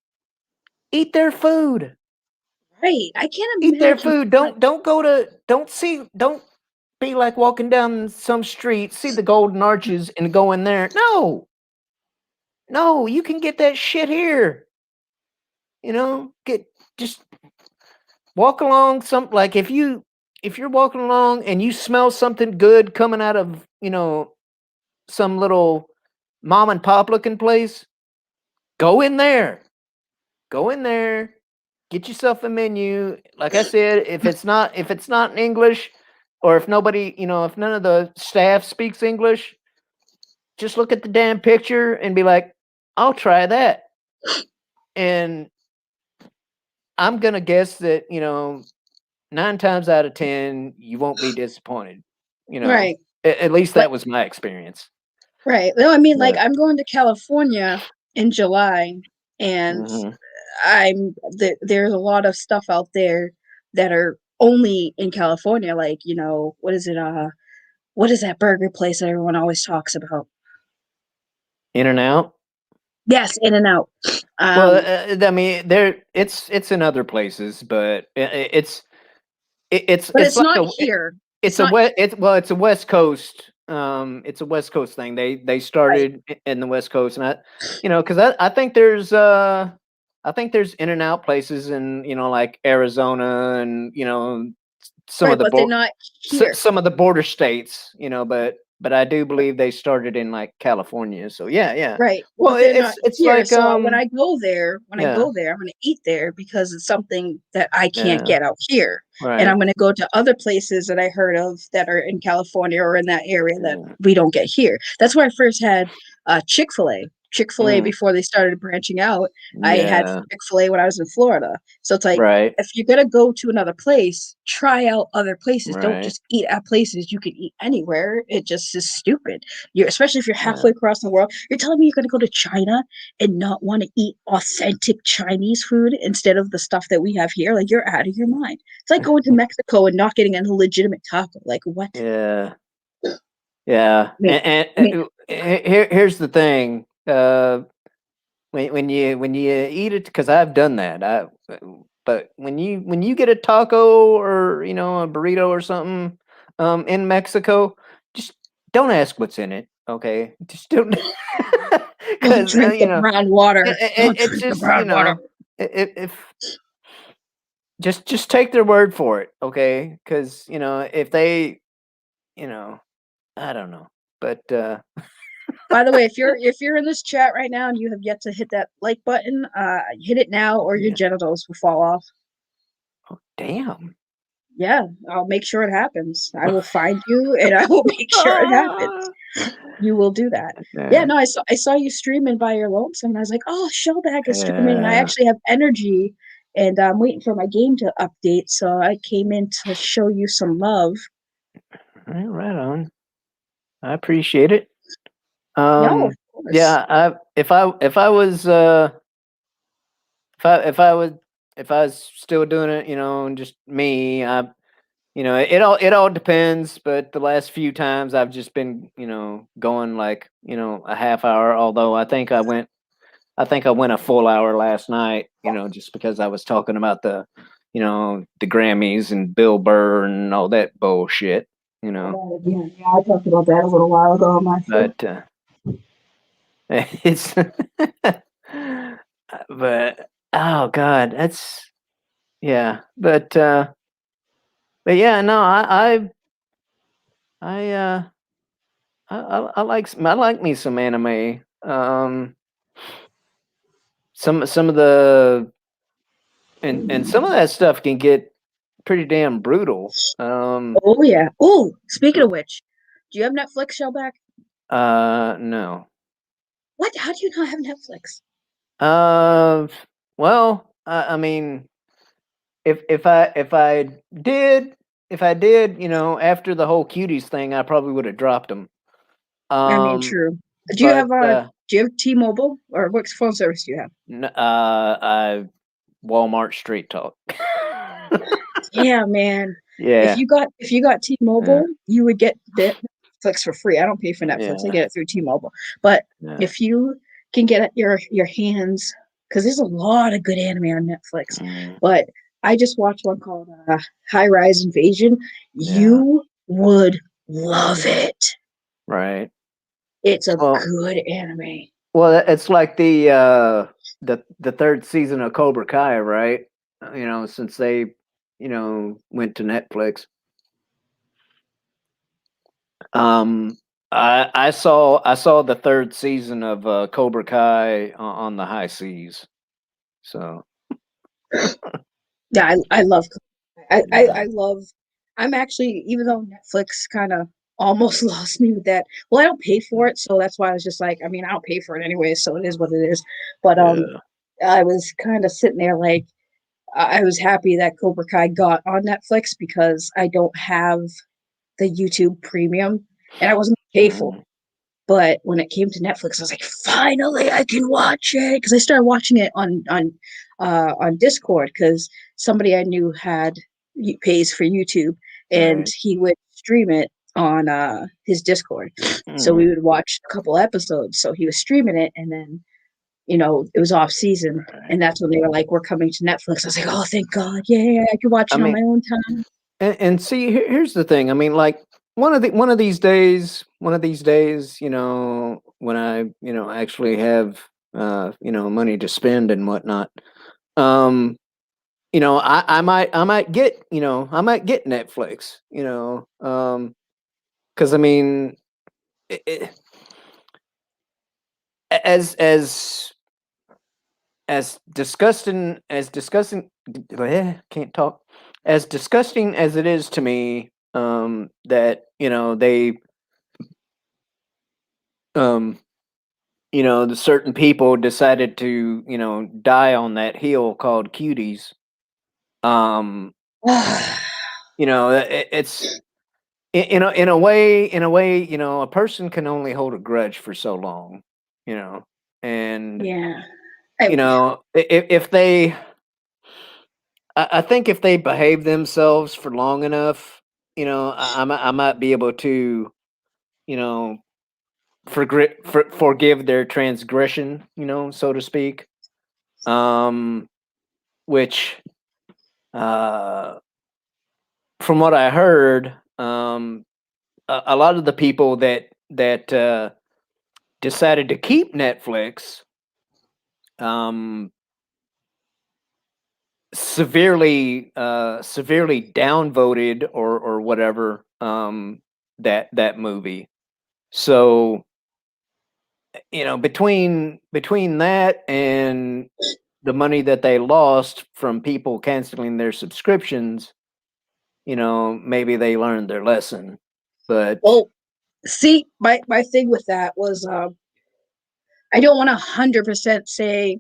eat their food. Right. I can't Eat their imagine food. what. Don't be like walking down some street, see the golden arches and go in there. No. No, you can get that shit here. Get just walk along some, like, if you're walking along and you smell something good coming out of, some little mom and pop looking place, go in there. Go in there, get yourself a menu. Like I said, if it's not in English, or if none of the staff speaks English, just look at the damn picture and be like, I'll try that. And I'm gonna guess that, 9 times out of 10, you won't be disappointed. You know, Right. at least Like that was my experience. right. No, I mean, like But I'm going to California in July, and mhm. there's a lot of stuff out there that are only in California. Like, what is it? What is that burger place that everyone always talks about? In and out. Yes, In and Out. Well, Um, I mean, it's in other places, but it's but it's it's like not here. It's it's a not it's a West Coast, it's a West Coast thing. They right. started in the West Coast, and because I think there's in and out places in, like Arizona, and some Right, of the but they're not here. some of the border states, but I do believe they started in like California. So yeah, yeah. Right, Well, but they're not it's here. like So when I yeah, go there, I'm going to eat there because it's something that I can't yeah, get out here. And I'm right, going to go to other places that I heard of that are in California or in that area that yeah. we don't get here. That's where I first had Chick-fil-A. Chick-fil-A before they started branching out. I had Yeah. Chick-fil-A when I was in Florida. So it's like, Right. if you're gonna go to another place, try out other places. Don't Right. just eat at places you can eat anywhere. It just is stupid. You're especially if you're Yeah. halfway across the world. You're telling me you're gonna go to China and not want to eat authentic Chinese food instead of the stuff that we have here? Like you're out of your mind. It's like going to Mexico and not getting a legitimate taco. Like what? Yeah. Yeah. I mean, And, I mean, here's the thing. When you eat it, because I've done that. But when you get a taco or a burrito or something in Mexico, just don't ask what's in it. Okay, just don't. don't Because drink the brown water. Don't it's drink the just brown water. if just take their word for it. Okay, because if they I don't know, but By the way, if you're in this chat right now and you have yet to hit that like button, hit it now or your yeah. genitals will fall off. Oh, damn. Yeah, I'll make sure it happens. I will find you and I will make sure it happens. You will do that. Yeah, Yeah. no, I saw you streaming by your lonesome and I was like, oh, Shellback is streaming and I Yeah. actually have energy and I'm waiting for my game to update. So I came in to show you some love. Right on. I appreciate it. No, of course. Yeah, if I was if I was still doing it, and just me, it all depends, but the last few times I've just been, going like, a half hour, although I think I went a full hour last night, just because I was talking about the Grammys and Bill Burr and all that bullshit, Yeah, I talked about that a little while ago on my show. but it's but oh god, that's yeah, but yeah, no, I I like me some anime. Some of the and some of that stuff can get pretty damn brutal. Oh yeah. Oh, speaking of which, do you have Netflix, Shellback? No. What? How do you not have Netflix? Uh, well, I mean, if I did, after the whole cuties thing, I probably would have dropped them. I mean, Um, true. Do you but have T-Mobile or what phone service do you have? I Walmart Street Talk. Yeah, man. If Yeah, you got yeah, T-Mobile, you would get Netflix for free. I don't pay for Netflix. I yeah, get it through T-Mobile. But yeah. if you can get your hands, because there's a lot of good anime on Netflix. Mm, But I just watched one called High Rise Invasion. yeah, You would love it. right. It's a Well, good anime. it's like the third season of Cobra Kai, right? Since they, went to Netflix. Um, I saw the third season of Cobra Kai on the high seas. So Yeah, I love I yeah, love I'm actually even though Netflix kind of almost lost me with that. Well, I don't pay for it, so that's why I was just like, I mean, I don't pay for it anyway, so it is what it is. But yeah, I was kind of sitting there like I was happy that Cobra Kai got on Netflix because I don't have the YouTube Premium and I wasn't gonna pay for it. mm, But when it came to Netflix, I was like, finally, I can watch it because I started watching it on Discord because somebody I knew had pays for YouTube and right, he would stream it on his Discord. So we mm, would watch a couple episodes. So he was streaming it, and then it was off season, right. and that's when they were like, "We're coming to Netflix." I was like, "Oh, thank God! Yeah, I can watch I it on mean, my own time." and see, here's the thing. I mean, like one of these days, when I, actually have, money to spend and whatnot. Um, I might get Netflix, because I mean, it, as disgusting can't talk, as disgusting as it is to me, that they um the certain people decided to, die on that hill called Cuties. Um, it's in a way, a person can only hold a grudge for so long, and Yeah. if they, I think if they behave themselves for long enough, I might be able to, you know, forgive their transgression, so to speak. Um, which, uh, from what I heard, a lot of the people that decided to keep Netflix, um, severely downvoted or whatever, that movie. So, between that and the money that they lost from people canceling their subscriptions, maybe they learned their lesson. But Well, see, my thing with that was I don't want to 100% say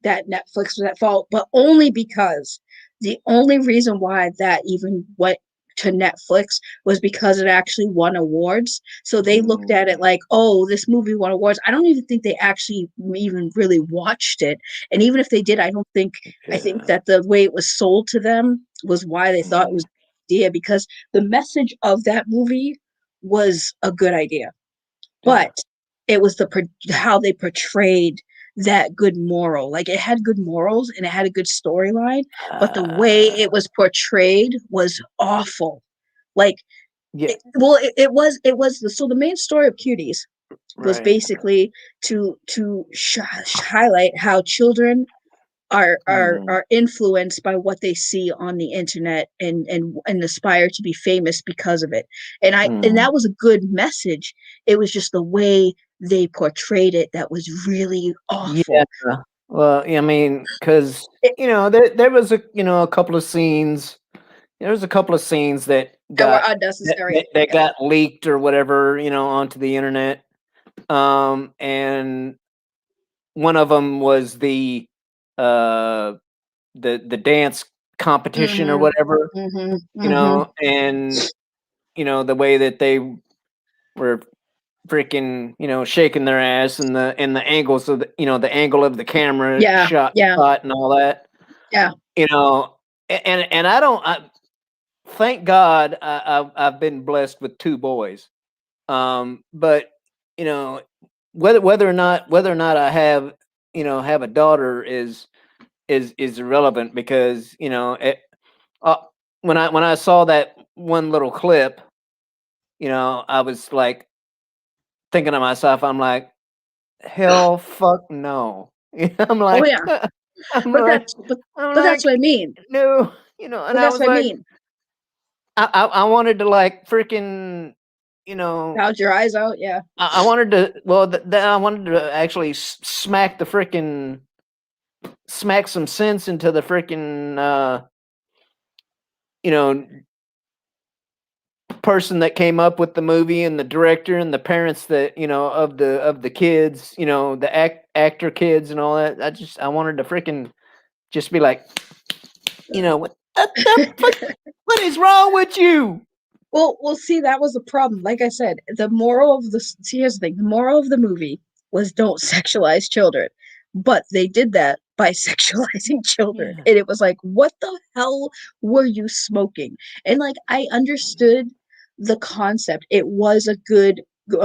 that Netflix was at fault, but only because the only reason why that even went to Netflix was because it actually won awards. So they looked at it mm, like, oh, this movie won awards. I don't even think they actually even really watched it. And even if they did, I think yeah, that the way it was sold to them was why they thought it mm, was a good idea, because the message of that movie was a good idea, yeah, but it was how they portrayed that good moral. Like, it had good morals and it had a good storyline, but the way uh, it was portrayed was awful. Like, yeah, so the main story of Cuties was right, basically to highlight how children mm, are influenced by what they see on the internet, and aspire to be famous because of it. And mm, that was a good message. It was just the way they portrayed it that was really yeah. awful. Well, I mean, because It, there was a couple of scenes. There was a couple of scenes that that were got that, unnecessary. that, that Yeah. got leaked or whatever, onto the internet. And one of them was uh the dance competition or Mhm. whatever, Mhm. Mhm. and the way that they were freaking, shaking their ass, and the angles of the angle of the camera Yeah. Yeah. shot and all that, Yeah. you know, and thank God I've been blessed with two boys. But you know, whether or not I have a daughter is irrelevant, because uh, when I saw that one little clip, I was like thinking to myself, I'm like, hell, fuck no. I'm Oh like, yeah. I'm But like, that's but I'm but that's like, what I mean. no, and But I that's was what I like, mean. I wanted to like freaking, you know, Gouge your eyes out. Yeah. I wanted to, well, I wanted to actually smack some sense into the freaking, you know, person that came up with the movie, and the director and the parents that, of the kids, the actor kids and all that. I wanted to freaking just be like, what the fuck, what is wrong with you? Well, see, that was the problem. Like I said, the moral of the see, here's the thing: the moral of the movie was don't sexualize children, but they did that by sexualizing children, Yeah. and it was like, what the hell were you smoking? And like, I understood the concept. It was a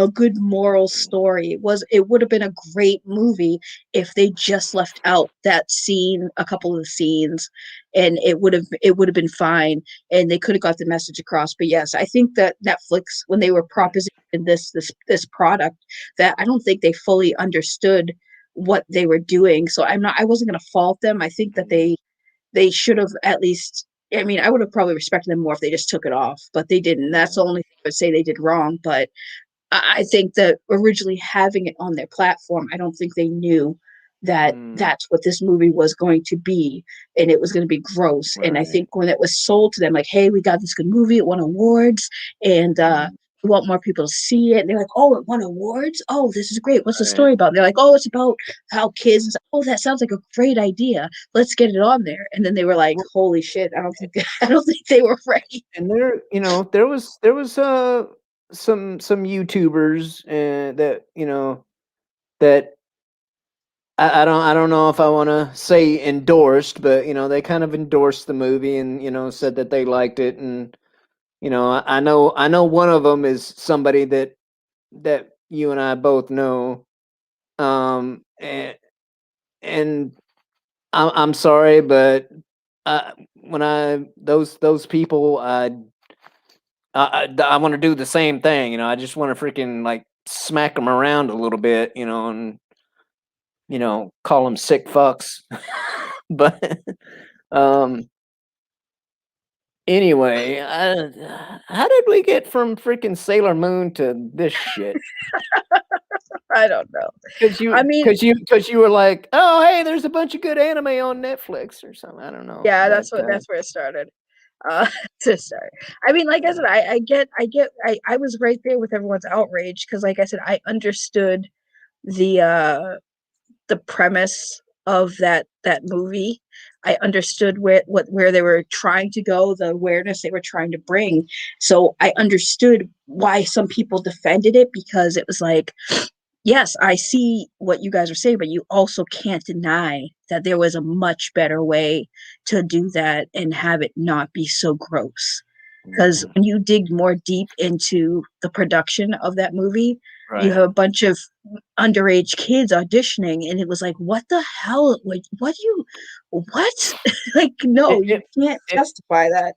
good moral story. It would have been a great movie if they just left out that scene, a couple of the scenes, and it would have been fine, and they could have got the message across. But yes, I think that Netflix, when they were propositioning this product, that I don't think they fully understood what they were doing. So I wasn't going to fault them. I think that Mm, they should have at least. I mean, I would have probably respected them more if they just took it off, but they didn't. That's yeah. the only thing I would say they did wrong. But I think that originally having it on their platform, I don't think they knew that Mm, that's what this movie was going to be, and it was going to be gross. And I right. think when it was sold to them, like, hey, we got this good movie, it won awards, and Mm, want more people to see it. And they're like, "Oh, it won awards. Oh, this is great. What's the Right. story about?" And they're like, "Oh, it's about how kids." Oh, that sounds like a great idea. Let's get it on there. And then they were like, Well, "Holy shit! I don't think I don't think they were ready." and there was some YouTubers that that I don't know if I want to say endorsed, but they kind of endorsed the movie and said that they liked it, and I know one of them is somebody that you and I both know, and I'm sorry, but when those people, I want to do the same thing. I just want to freaking like smack them around a little bit, and call them sick fucks. But um, anyway, how did we get from freaking Sailor Moon to this shit? I don't know. Because I you, mean, because you, because you were like, oh, hey, there's a bunch of good anime on Netflix or something. I don't know, yeah, but that's where it started. Uh, to start. I mean, like I said, I was right there with everyone's outrage because, like I said, I understood the the premise of that movie. I understood where they were trying to go, the awareness they were trying to bring. So I understood why some people defended it because it was like, yes, I see what you guys are saying, but you also can't deny that there was a much better way to do that and have it not be so gross. Because Mhm. when you dig more deep into the production of that movie, you Right. have a bunch of underage kids auditioning, and it was like, what the hell? Like, what do you, what? Like, no, It, you it, can't it justify that.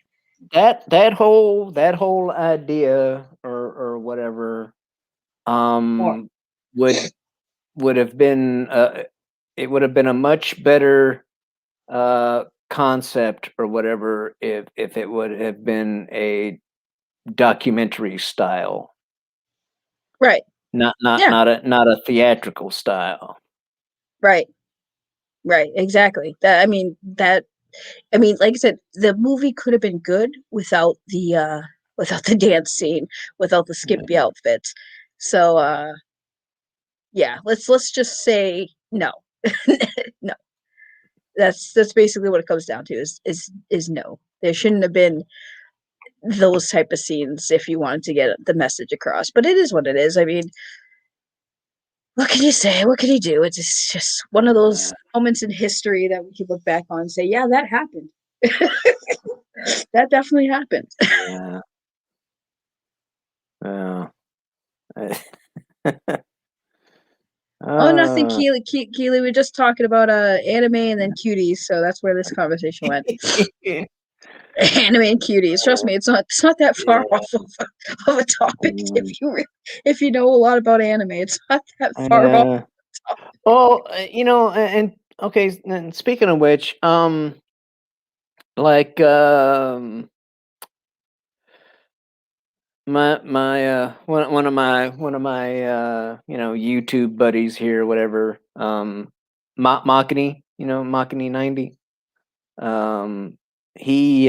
that whole idea or whatever More. um would would have been it would have been a much better concept or whatever if it would have been a documentary style, Right. Yeah. not a theatrical style. Right. Right. Exactly. I mean, like I said, the movie could have been good without the dance scene, without the skimpy Yeah. outfits. So yeah, let's just say no. No. That's basically what it comes down to is no. There shouldn't have been those type of scenes if you wanted to get the message across. But it is what it is. I mean, what can you say? What can you do? It's just one of those moments in history that we can look back on and say, yeah, that happened. That definitely happened. Yeah. Yeah. Oh, nothing, uh, Keely. Keely, we're just talking about anime and then cuties, so that's where this conversation went. Anime and cuties. Trust me, it's not that far yeah. off of a topic. Mm, If you know a lot about anime, it's not that far off. yeah. Well, and okay, and speaking of which, like, my one of my YouTube buddies here, whatever, Makini, Makini 90, um, he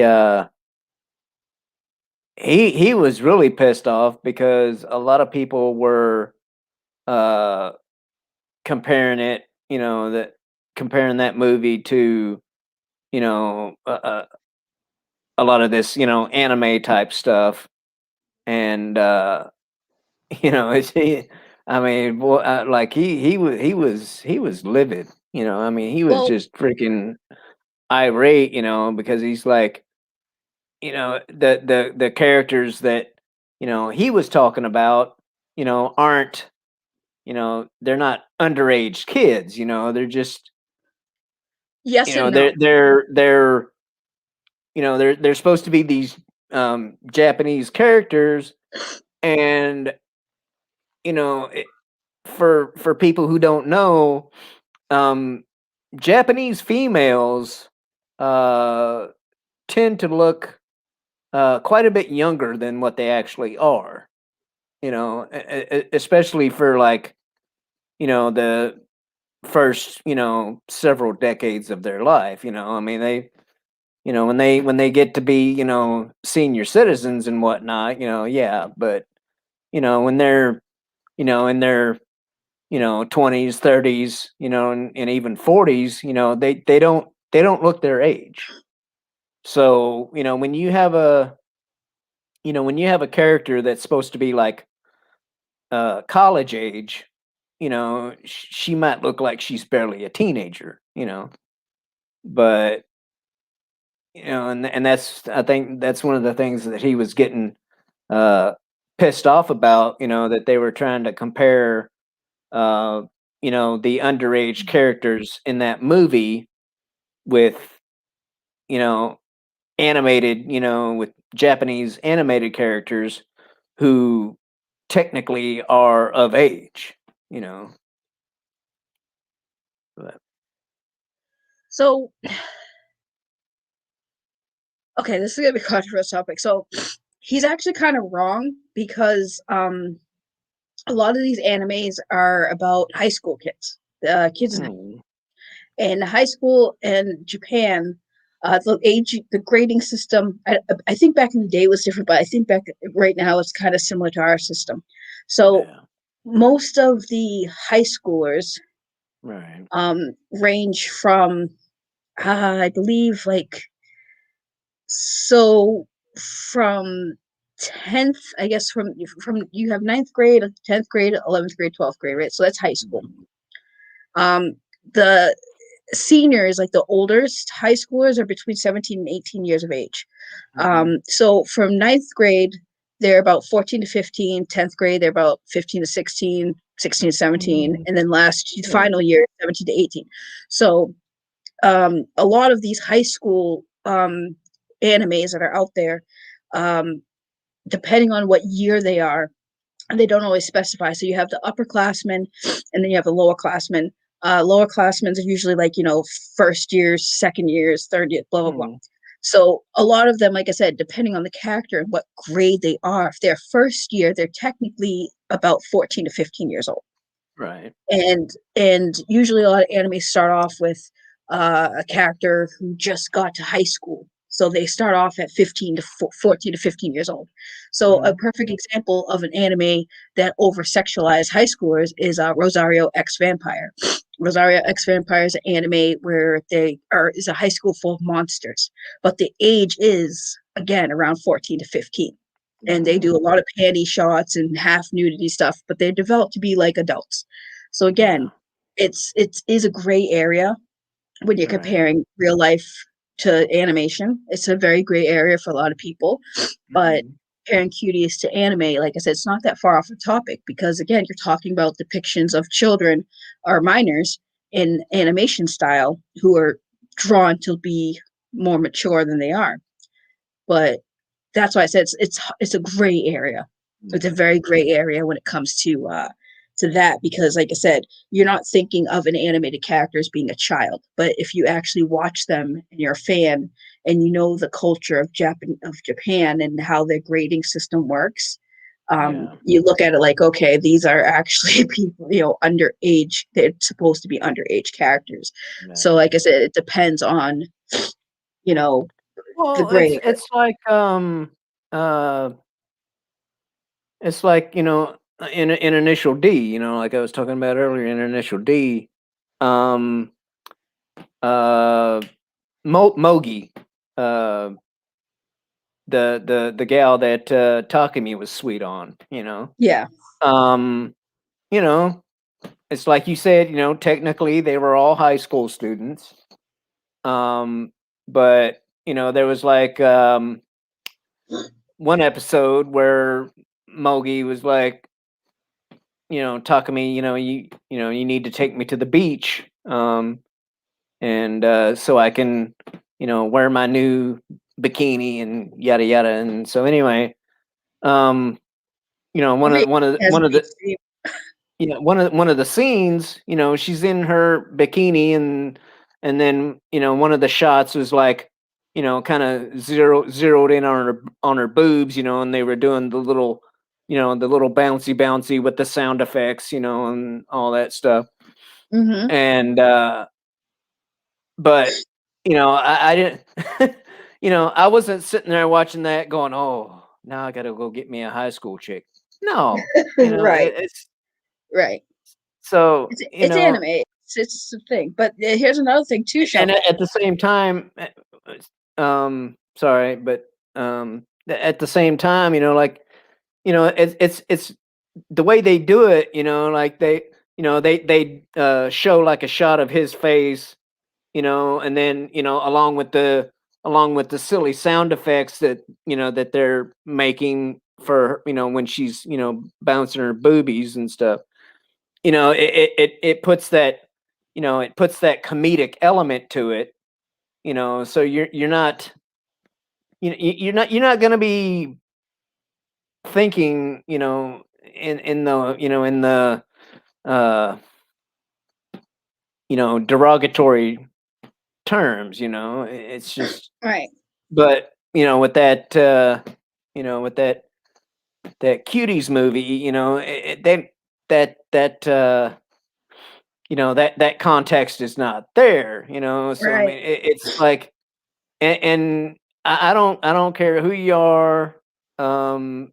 he was really pissed off because a lot of people were uh comparing it, that comparing that movie to you know uh, uh, a lot of this, anime type stuff, and it's I mean, boy, like he was livid. I mean, he was Well, just freaking irate. Because he's like, the characters that he was talking about, aren't, they're not underage kids. They're just, yes and they're no. they're they're they're supposed to be these Japanese characters, and for people who don't know, um, Japanese females uh, tend to look quite a bit younger than what they actually are. Especially for like the first several decades of their life. I mean they when they get to be senior citizens and whatnot. Yeah, but when they're, in their, 20s, 30s, and even 40s, they don't look their age. So, when you have a character that's supposed to be like college age, she might look like she's barely a teenager, but and that's, I think that's one of the things that he was getting uh pissed off about, that they were trying to compare the underage characters in that movie with, you know, animated, with Japanese animated characters who technically are of age, you know. But, So, okay, this is gonna be a controversial topic. So, he's actually kind of wrong because a lot of these animes are about high school kids, kids hmm, in high school in Japan. The grading system. I think back in the day it was different, but I think back right now it's kind of similar to our system. So yeah, most of the high schoolers right. range from I believe like so from 10th, I guess from you have ninth grade, 10th grade, 11th grade, 12th grade, right? So that's high school. Mhm. Um, the seniors, like the oldest high schoolers, are between 17 and 18 years of age. Mhm. So from ninth grade, they're about 14 to 15. 10th grade, they're about 15 to 16, 16 to 17. Mhm. And then last Yeah. final year, 17 to 18. So a lot of these high school animes that are out there, um, depending on what year they are, and they don't always specify. So you have the upperclassmen, and then you have the lowerclassmen. Lowerclassmen are usually like first years, second years, third year, blah blah blah. Mhm. So a lot of them, like I said, depending on the character and what grade they are, if they're first year, they're technically about 14 to 15 years old. Right. And usually a lot of animes start off with a character who just got to high school, so they start off at 15 to 14 to 15 years old. So a Mhm. perfect example of an anime that over sexualized high schoolers is Rosario X Vampire. Rosario X Vampire is an anime where they are is a high school full of monsters, but the age is again around 14 to 15, and they do a Mm. lot of panty shots and half nudity stuff, but they're developed to be like adults. So Yeah. again, it is a gray area when you're Right. comparing real life to animation. It's a very gray area for a lot of people, but Mhm. comparing cuties to anime, like I said, it's not that far off the topic because again, you're talking about depictions of children or minors in animation style who are drawn to be more mature than they are. But that's why I said it's a gray area. It's a Yeah. very gray area when it comes to that because, like I said, you're not thinking of an animated character as being a child, but if you actually watch them and you're a fan and you know the culture of Japan and how their grading system works, Yeah. you look at it like, okay, these are actually people, underage. They're supposed to be underage characters. So, Right. like I said, it depends on you know the Well, gray area. uh it's like, in initial D, like I was talking about earlier, in initial D, um uh Mogi, uh the gal that Takumi was sweet on, Yeah. Um, you know, it's like you said, technically they were all high school students. But there was like one episode where Mogi was like, Takumi, you need to take me to the beach. And so I can, wear my new bikini and yada yada. And so anyway, um, Every has a one of beach the theme. one of the scenes, she's in her bikini, and then, one of the shots was like, kind of zeroed in on her boobs, and they were doing the little bouncy bouncy with the sound effects, and all that stuff. Mhm. And but I didn't I wasn't sitting there watching that going, "Oh, now I got to go get me a high school chick." No, Right, it's right. so It's anime. It's the thing. But here's another thing too, and Shelton. at the same time, sorry, but at the same time, like it's the way they do it, like they show like a shot of his face, and then along with the silly sound effects that they're making for when she's bouncing her boobies and stuff. It puts that it puts that comedic element to it. So you're not you're not going to be thinking in the in the uh derogatory terms. It's just, Right, but with that with that cuties movie, that that context is not there. So I right, mean it's like, and I don't care who you are. um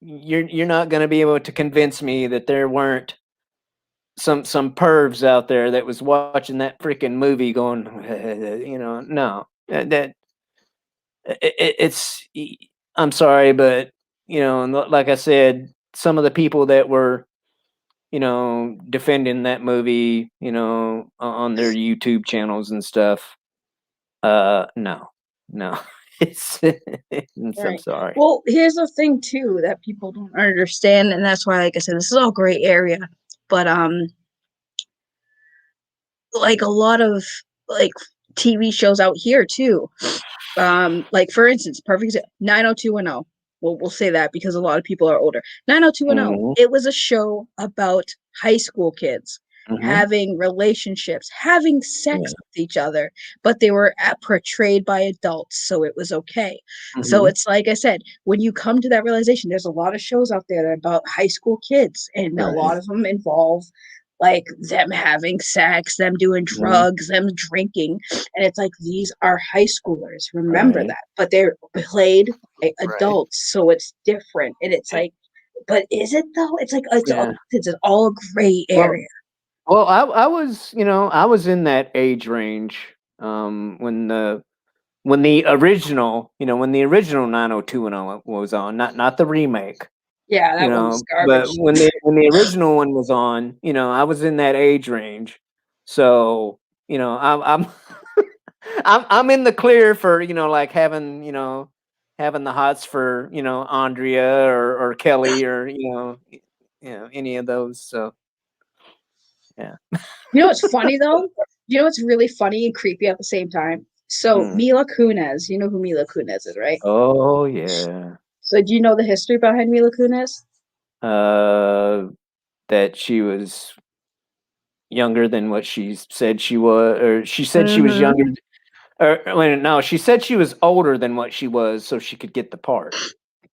you're not going to be able to convince me that there weren't some pervs out there that was watching that freaking movie going, no, that it's, I'm sorry, but and like I said, some of the people that were defending that movie, on their YouTube channels and stuff, no, no, it's, I'm right. sorry. Well, here's the thing too that people don't understand, and that's why, like I said, this is all gray area. But like a lot of like TV shows out here too. Like for instance, perfect 90210. We'll say that because a lot of people are older. 90210. Hmm. It was a show about high school kids Hmm. having relationships, having Yeah. sex with each other, but they were portrayed by adults, so it was okay. So Hmm. it's like I said, when you come to that realization, there's a lot of shows out there that are about high school kids, and a Right. lot of them involve like them having sex, them doing Hmm. drugs, them drinking. And it's like, these are high schoolers. Remember Right. that. But they're played by Right. adults. So it's different. And it's like, but is it though? It's like, Yeah. it's all a gray Well, area. I was, I was in that age range, when the original, when the original 90210 was on, not the remake, Yeah, that one was but garbage. when the original one was on, I was in that age range. So, I'm I'm in the clear for, like having the hots for, Andrea or Kelly or, any of those. So, yeah. You know what's funny though? You know what's really funny and creepy at the same time? So Mm. Mila Kunis, you know who Mila Kunis is, right? Oh yeah. So do you know the history behind Mila Kunis? Uh, that she was younger than what she said she was, or she said she was Mm-hmm. younger, or wait, no, she said she was older than what she was, so she could get the part,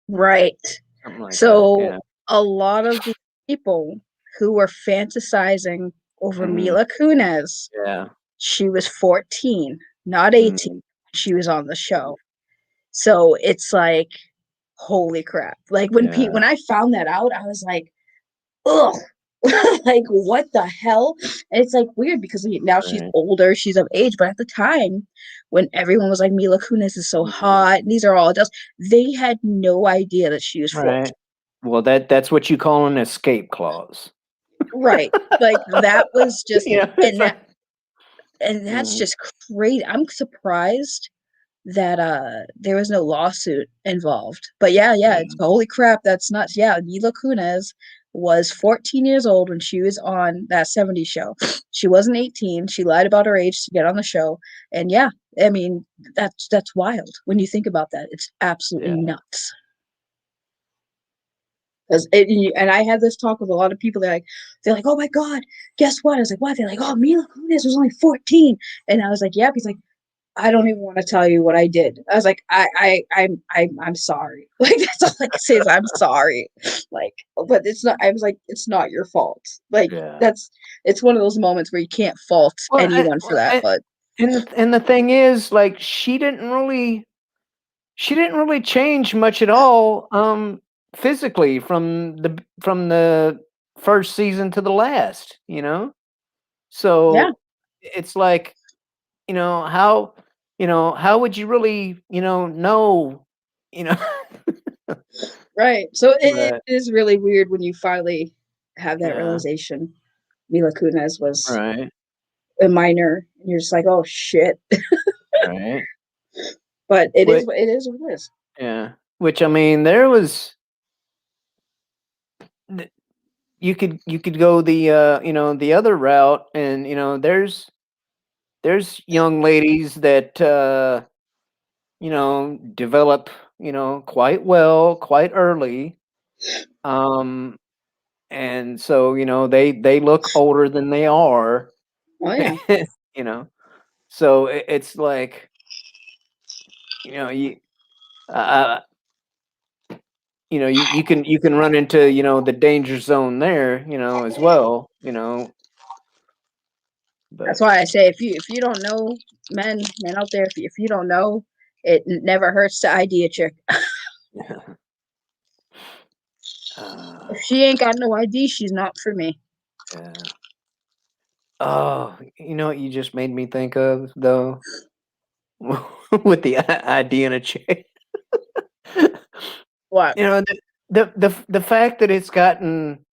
Right. something like that. So Yeah. a lot of the people who were fantasizing over Hmm. Mila Kunis, Yeah. she was 14, not 18 Mm. when she was on the show. So it's like, holy crap. Like Yeah. when I found that out, I was like, ugh. Like what the hell? And it's like weird because now she's Right. older, she's of age, but at the time when everyone was like Mila Kunis is so Mhm. hot, and these are all adults, they had no idea that she was 14. Right. Well, that's what you call an escape clause. Right. Like that was just It's like. and that's Mhm. just crazy. I'm surprised that there was no lawsuit involved. But yeah, it's Yeah. holy crap, that's nuts. Yeah, Mila Kunis was 14 years old when she was on that 70s show. She wasn't 18. She lied about her age to get on the show. And yeah, I mean, that's wild when you think about that. It's absolutely Yeah. nuts. And I had this talk with a lot of people. They're like, oh my god, guess what? I was like, what? They're like, oh, Mila Kunis was only 14, and I was like, yeah. He's like, I don't even want to tell you what I did. I was like, I'm sorry. Like that's all I can say is I'm sorry. Like, but it's not. I was like, it's not your fault. Like Yeah. it's one of those moments where you can't fault Well, anyone for that. But and the thing is, like, she didn't really change much at all, physically from the first season to the last, you know? Yeah. So it's like, how would you really, know, you know? Right. So it But is really weird when you finally have that yeah, realization. Mila Kunis was right, a minor, and you're just like, oh shit. right. But it is Which, what it is. What it is. yeah, which I mean, there was th- you could go the the other route, and there's young ladies that develop quite well, quite early, um, and so they look older than they are, Oh yeah. you know. So it's like you uh, you can run into the danger zone there as well, That's but why I say if you don't know men out there, if you don't know, it never hurts to ID a chick. uh, If she ain't got no ID, she's not for me. yeah. Oh, you know what you just made me think of though, with the ID in a chick. What? The fact that it's gotten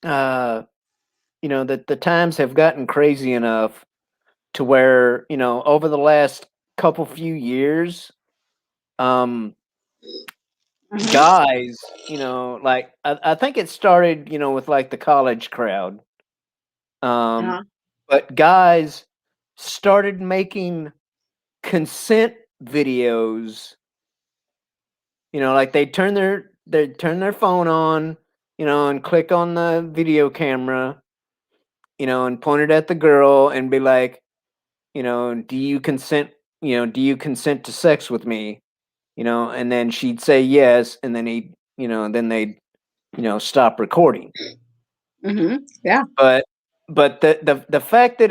uh that the times have gotten crazy enough to where over the last couple few years, um Hmm. guys, like I think it started with like the college crowd, um Uh-huh. but guys started making consent videos. Like they turn their phone on, and click on the video camera, and point it at the girl and be like, do you consent? Do you consent to sex with me? And then she'd say yes, and then then they'd stop recording. Hmm. Yeah. But the fact that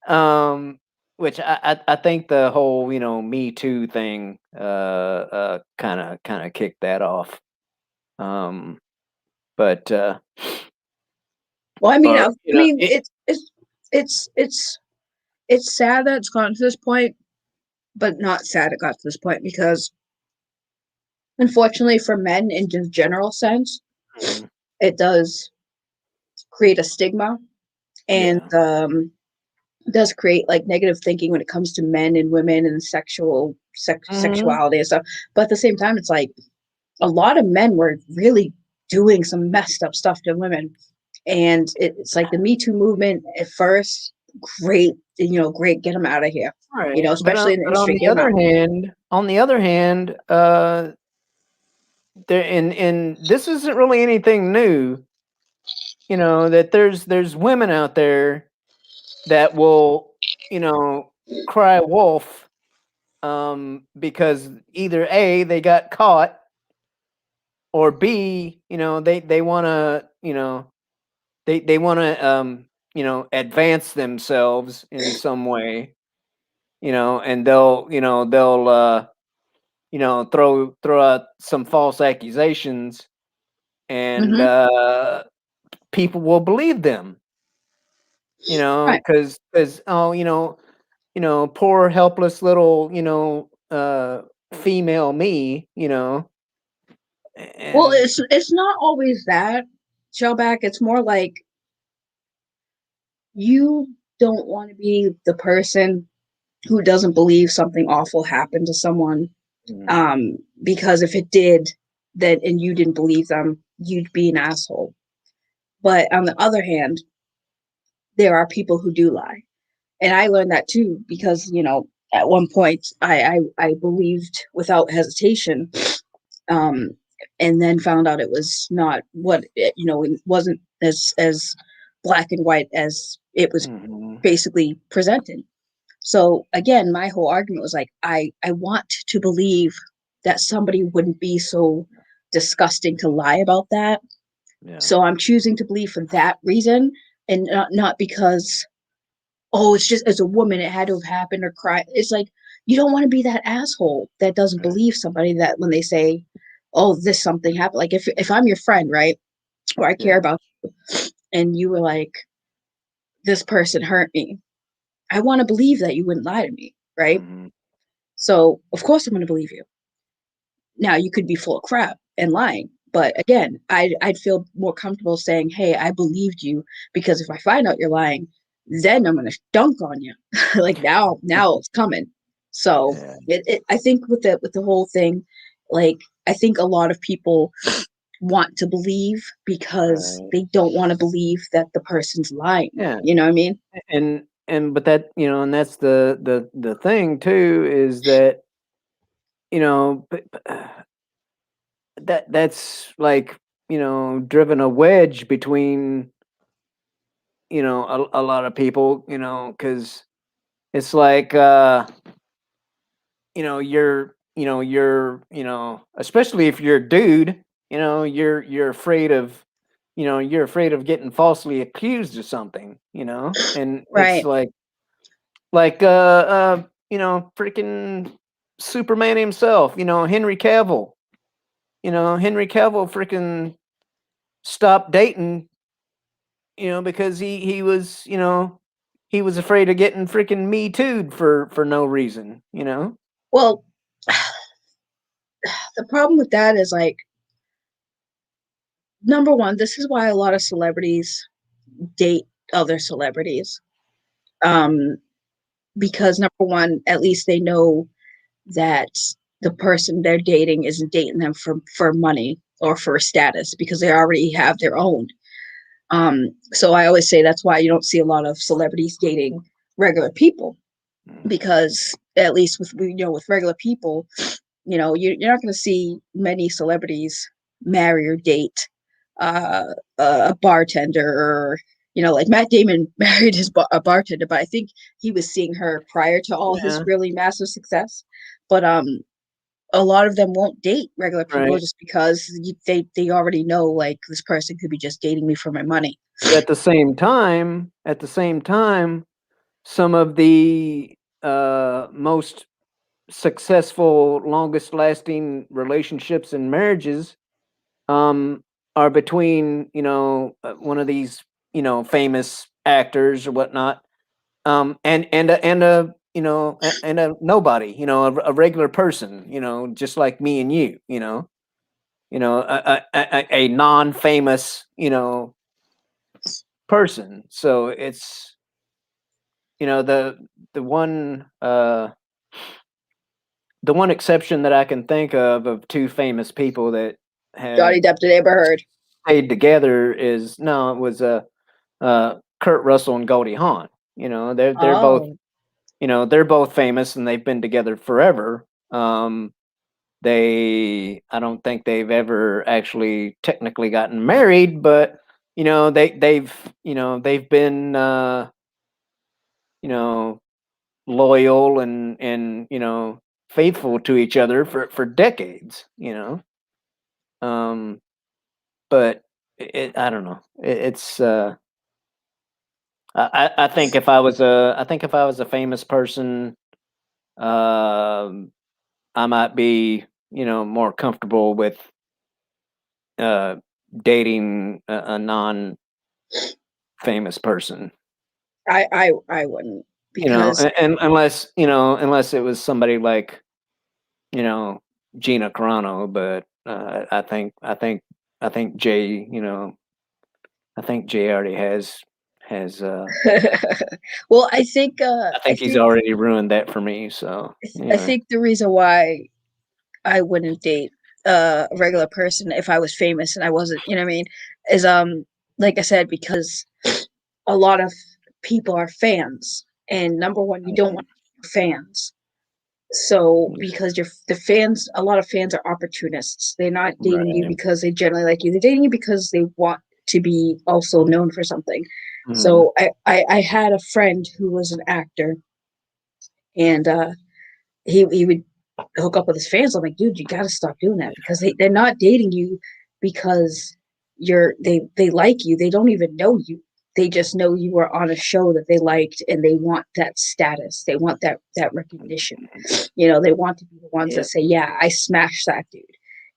um, which I think the whole Me Too thing kind of kicked that off. Um, but Well, I mean, or it's it's sad that it's gotten to this point, but not sad it got to this point because unfortunately for men in just general sense, Mhm. it does create a stigma and Yeah. does create like negative thinking when it comes to men and women and Mhm. sexuality and stuff. But at the same time, it's like a lot of men were really doing some messed up stuff to women. And it's like the Me Too movement at first, great, great, get them out of here. Right. But Especially in the but on industry, the get them other out. hand, there and this isn't really anything new. That there's women out there that will cry wolf, because either A, they got caught, or B, they want to they want to advance themselves in some way, and they'll throw out some false accusations, and Hmm. people will believe them, Right. because oh, poor helpless little female me, Well, and it's not always that, Shellback. It's more like you don't want to be the person who doesn't believe something awful happened to someone. mm, Because if it did, then and you didn't believe them, you'd be an asshole. But on the other hand, there are people who do lie. And I learned that too because, at one point I believed without hesitation, um, and then found out it was not what it wasn't as black and white as it was mhm, basically presented. So again, my whole argument was like, I want to believe that somebody wouldn't be so disgusting to lie about that. yeah, So I'm choosing to believe for that reason, and not because, oh, it's just as a woman it had to have happened or cry. It's like you don't want to be that asshole that doesn't right, believe somebody that when they say oh, this something happened. Like if I'm your friend, right, or I care Yeah. about you, and you were like, this person hurt me, I want to believe that you wouldn't lie to me, right? Hmm. So of course I'm going to believe you. Now you could be full of crap and lying, but again, I'd feel more comfortable saying, "Hey, I believed you," because if I find out you're lying, then I'm gonna dunk on you. Like now it's coming. So Yeah. I think with the whole thing, like I think a lot of people want to believe because Right. they don't want to believe that the person's lying. Yeah. You know what I mean? And but that, and that's the thing too, is that, that's like, driven a wedge between, a lot of people, because it's like, especially if you're a dude, you're afraid of, you're afraid of getting falsely accused of something, and it's Right. like, freaking Superman himself, Henry Cavill, Henry Cavill freaking stopped dating, because he was, he was afraid of getting freaking Me Too'd for no reason, Well, the problem with that is like number one, this is why a lot of celebrities date other celebrities. Um, because number one, at least they know that the person they're dating isn't dating them for money or for status because they already have their own. So I always say that's why you don't see a lot of celebrities dating regular people because at least with regular people, you're not going to see many celebrities marry or date uh, a bartender or like Matt Damon married a bartender, but I think he was seeing her prior to all his Yeah, really massive success. But a lot of them won't date regular people right. just because they already know like this person could be just dating me for my money. But at the same time, some of the most successful, longest lasting relationships and marriages are between, one of these, famous actors or whatnot, and a and a nobody, a regular person, just like me and you, a non-famous, person. So it's, the one the one exception that I can think of two famous people that have Johnny Depp did Amber Heard. stayed together is, no, it was Kurt Russell and Goldie Hawn. They're both, Oh, they're both famous and they've been together forever. I don't think they've ever actually technically gotten married, but they've been, you know loyal and faithful to each other for decades. Um, but I don't know. It's I think if I was a famous person, um, I might be, more comfortable with uh dating a non famous person. I wouldn't because And unless, unless it was somebody like, you know, Gina Carano, but I think Jay, I think Jay already has well, I think he's already ruined that for me. So I anyway. think the reason why I wouldn't date a regular person if I was famous and I wasn't, you know what I mean, is like I said because a lot of people are fans, and number one, you don't want fans. So because the fans, a lot of fans are opportunists. They're not dating you Right. because they generally like you. They're dating you because they want to be also known for something. Mhm. So I had a friend who was an actor, and he would hook up with his fans. I'm like, dude, you got to stop doing that because they're not dating you because they like you. They don't even know you. They just know you were on a show that they liked and they want that status. They want that recognition. They want to be the ones Yeah. that say, yeah, I smashed that dude.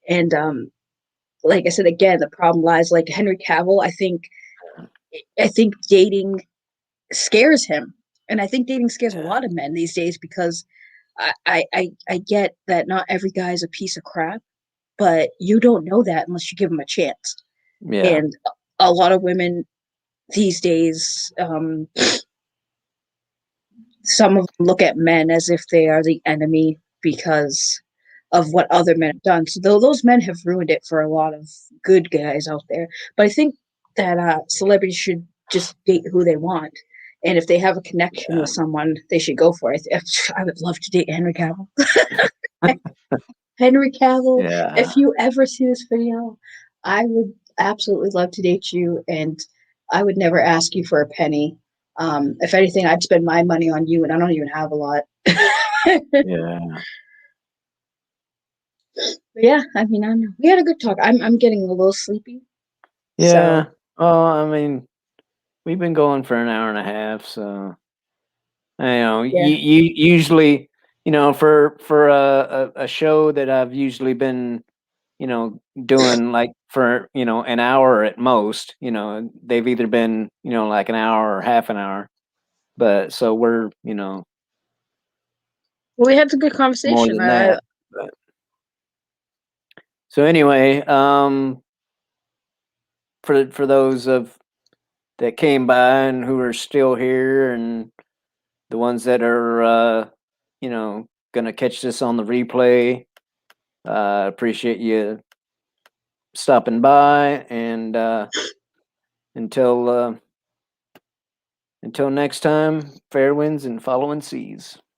And like I said again, the problem lies like Henry Cavill. I think dating scares him, and I think dating scares a Yeah. lot of men these days because I get that not every guy is a piece of crap, but you don't know that unless you give him a chance. Yeah. And a lot of women these days, some of them look at men as if they are the enemy because of what other men have done. So those men have ruined it for a lot of good guys out there. But I think that celebrities should just date who they want. And if they have a connection Yeah. with someone, they should go for it. I would love to date Henry Cavill. Henry Cavill, Yeah. if you ever see this video, I would absolutely love to date you, and I would never ask you for a penny. If anything, I'd spend my money on you, and I don't even have a lot. Yeah. But yeah, I mean, I know. We had a good talk. I'm getting a little sleepy. Yeah. So Well, I mean, we've been going for an hour and a half, so yeah. you usually, for a show that I've usually been, doing like for, an hour at most, they've either been, like an hour or half an hour. But so we're, Well, we had a good more conversation. than that. But so anyway, for those of that came by and who are still here, and the ones that are gonna catch this on the replay, appreciate you stopping by, and until until next time, fair winds and following seas.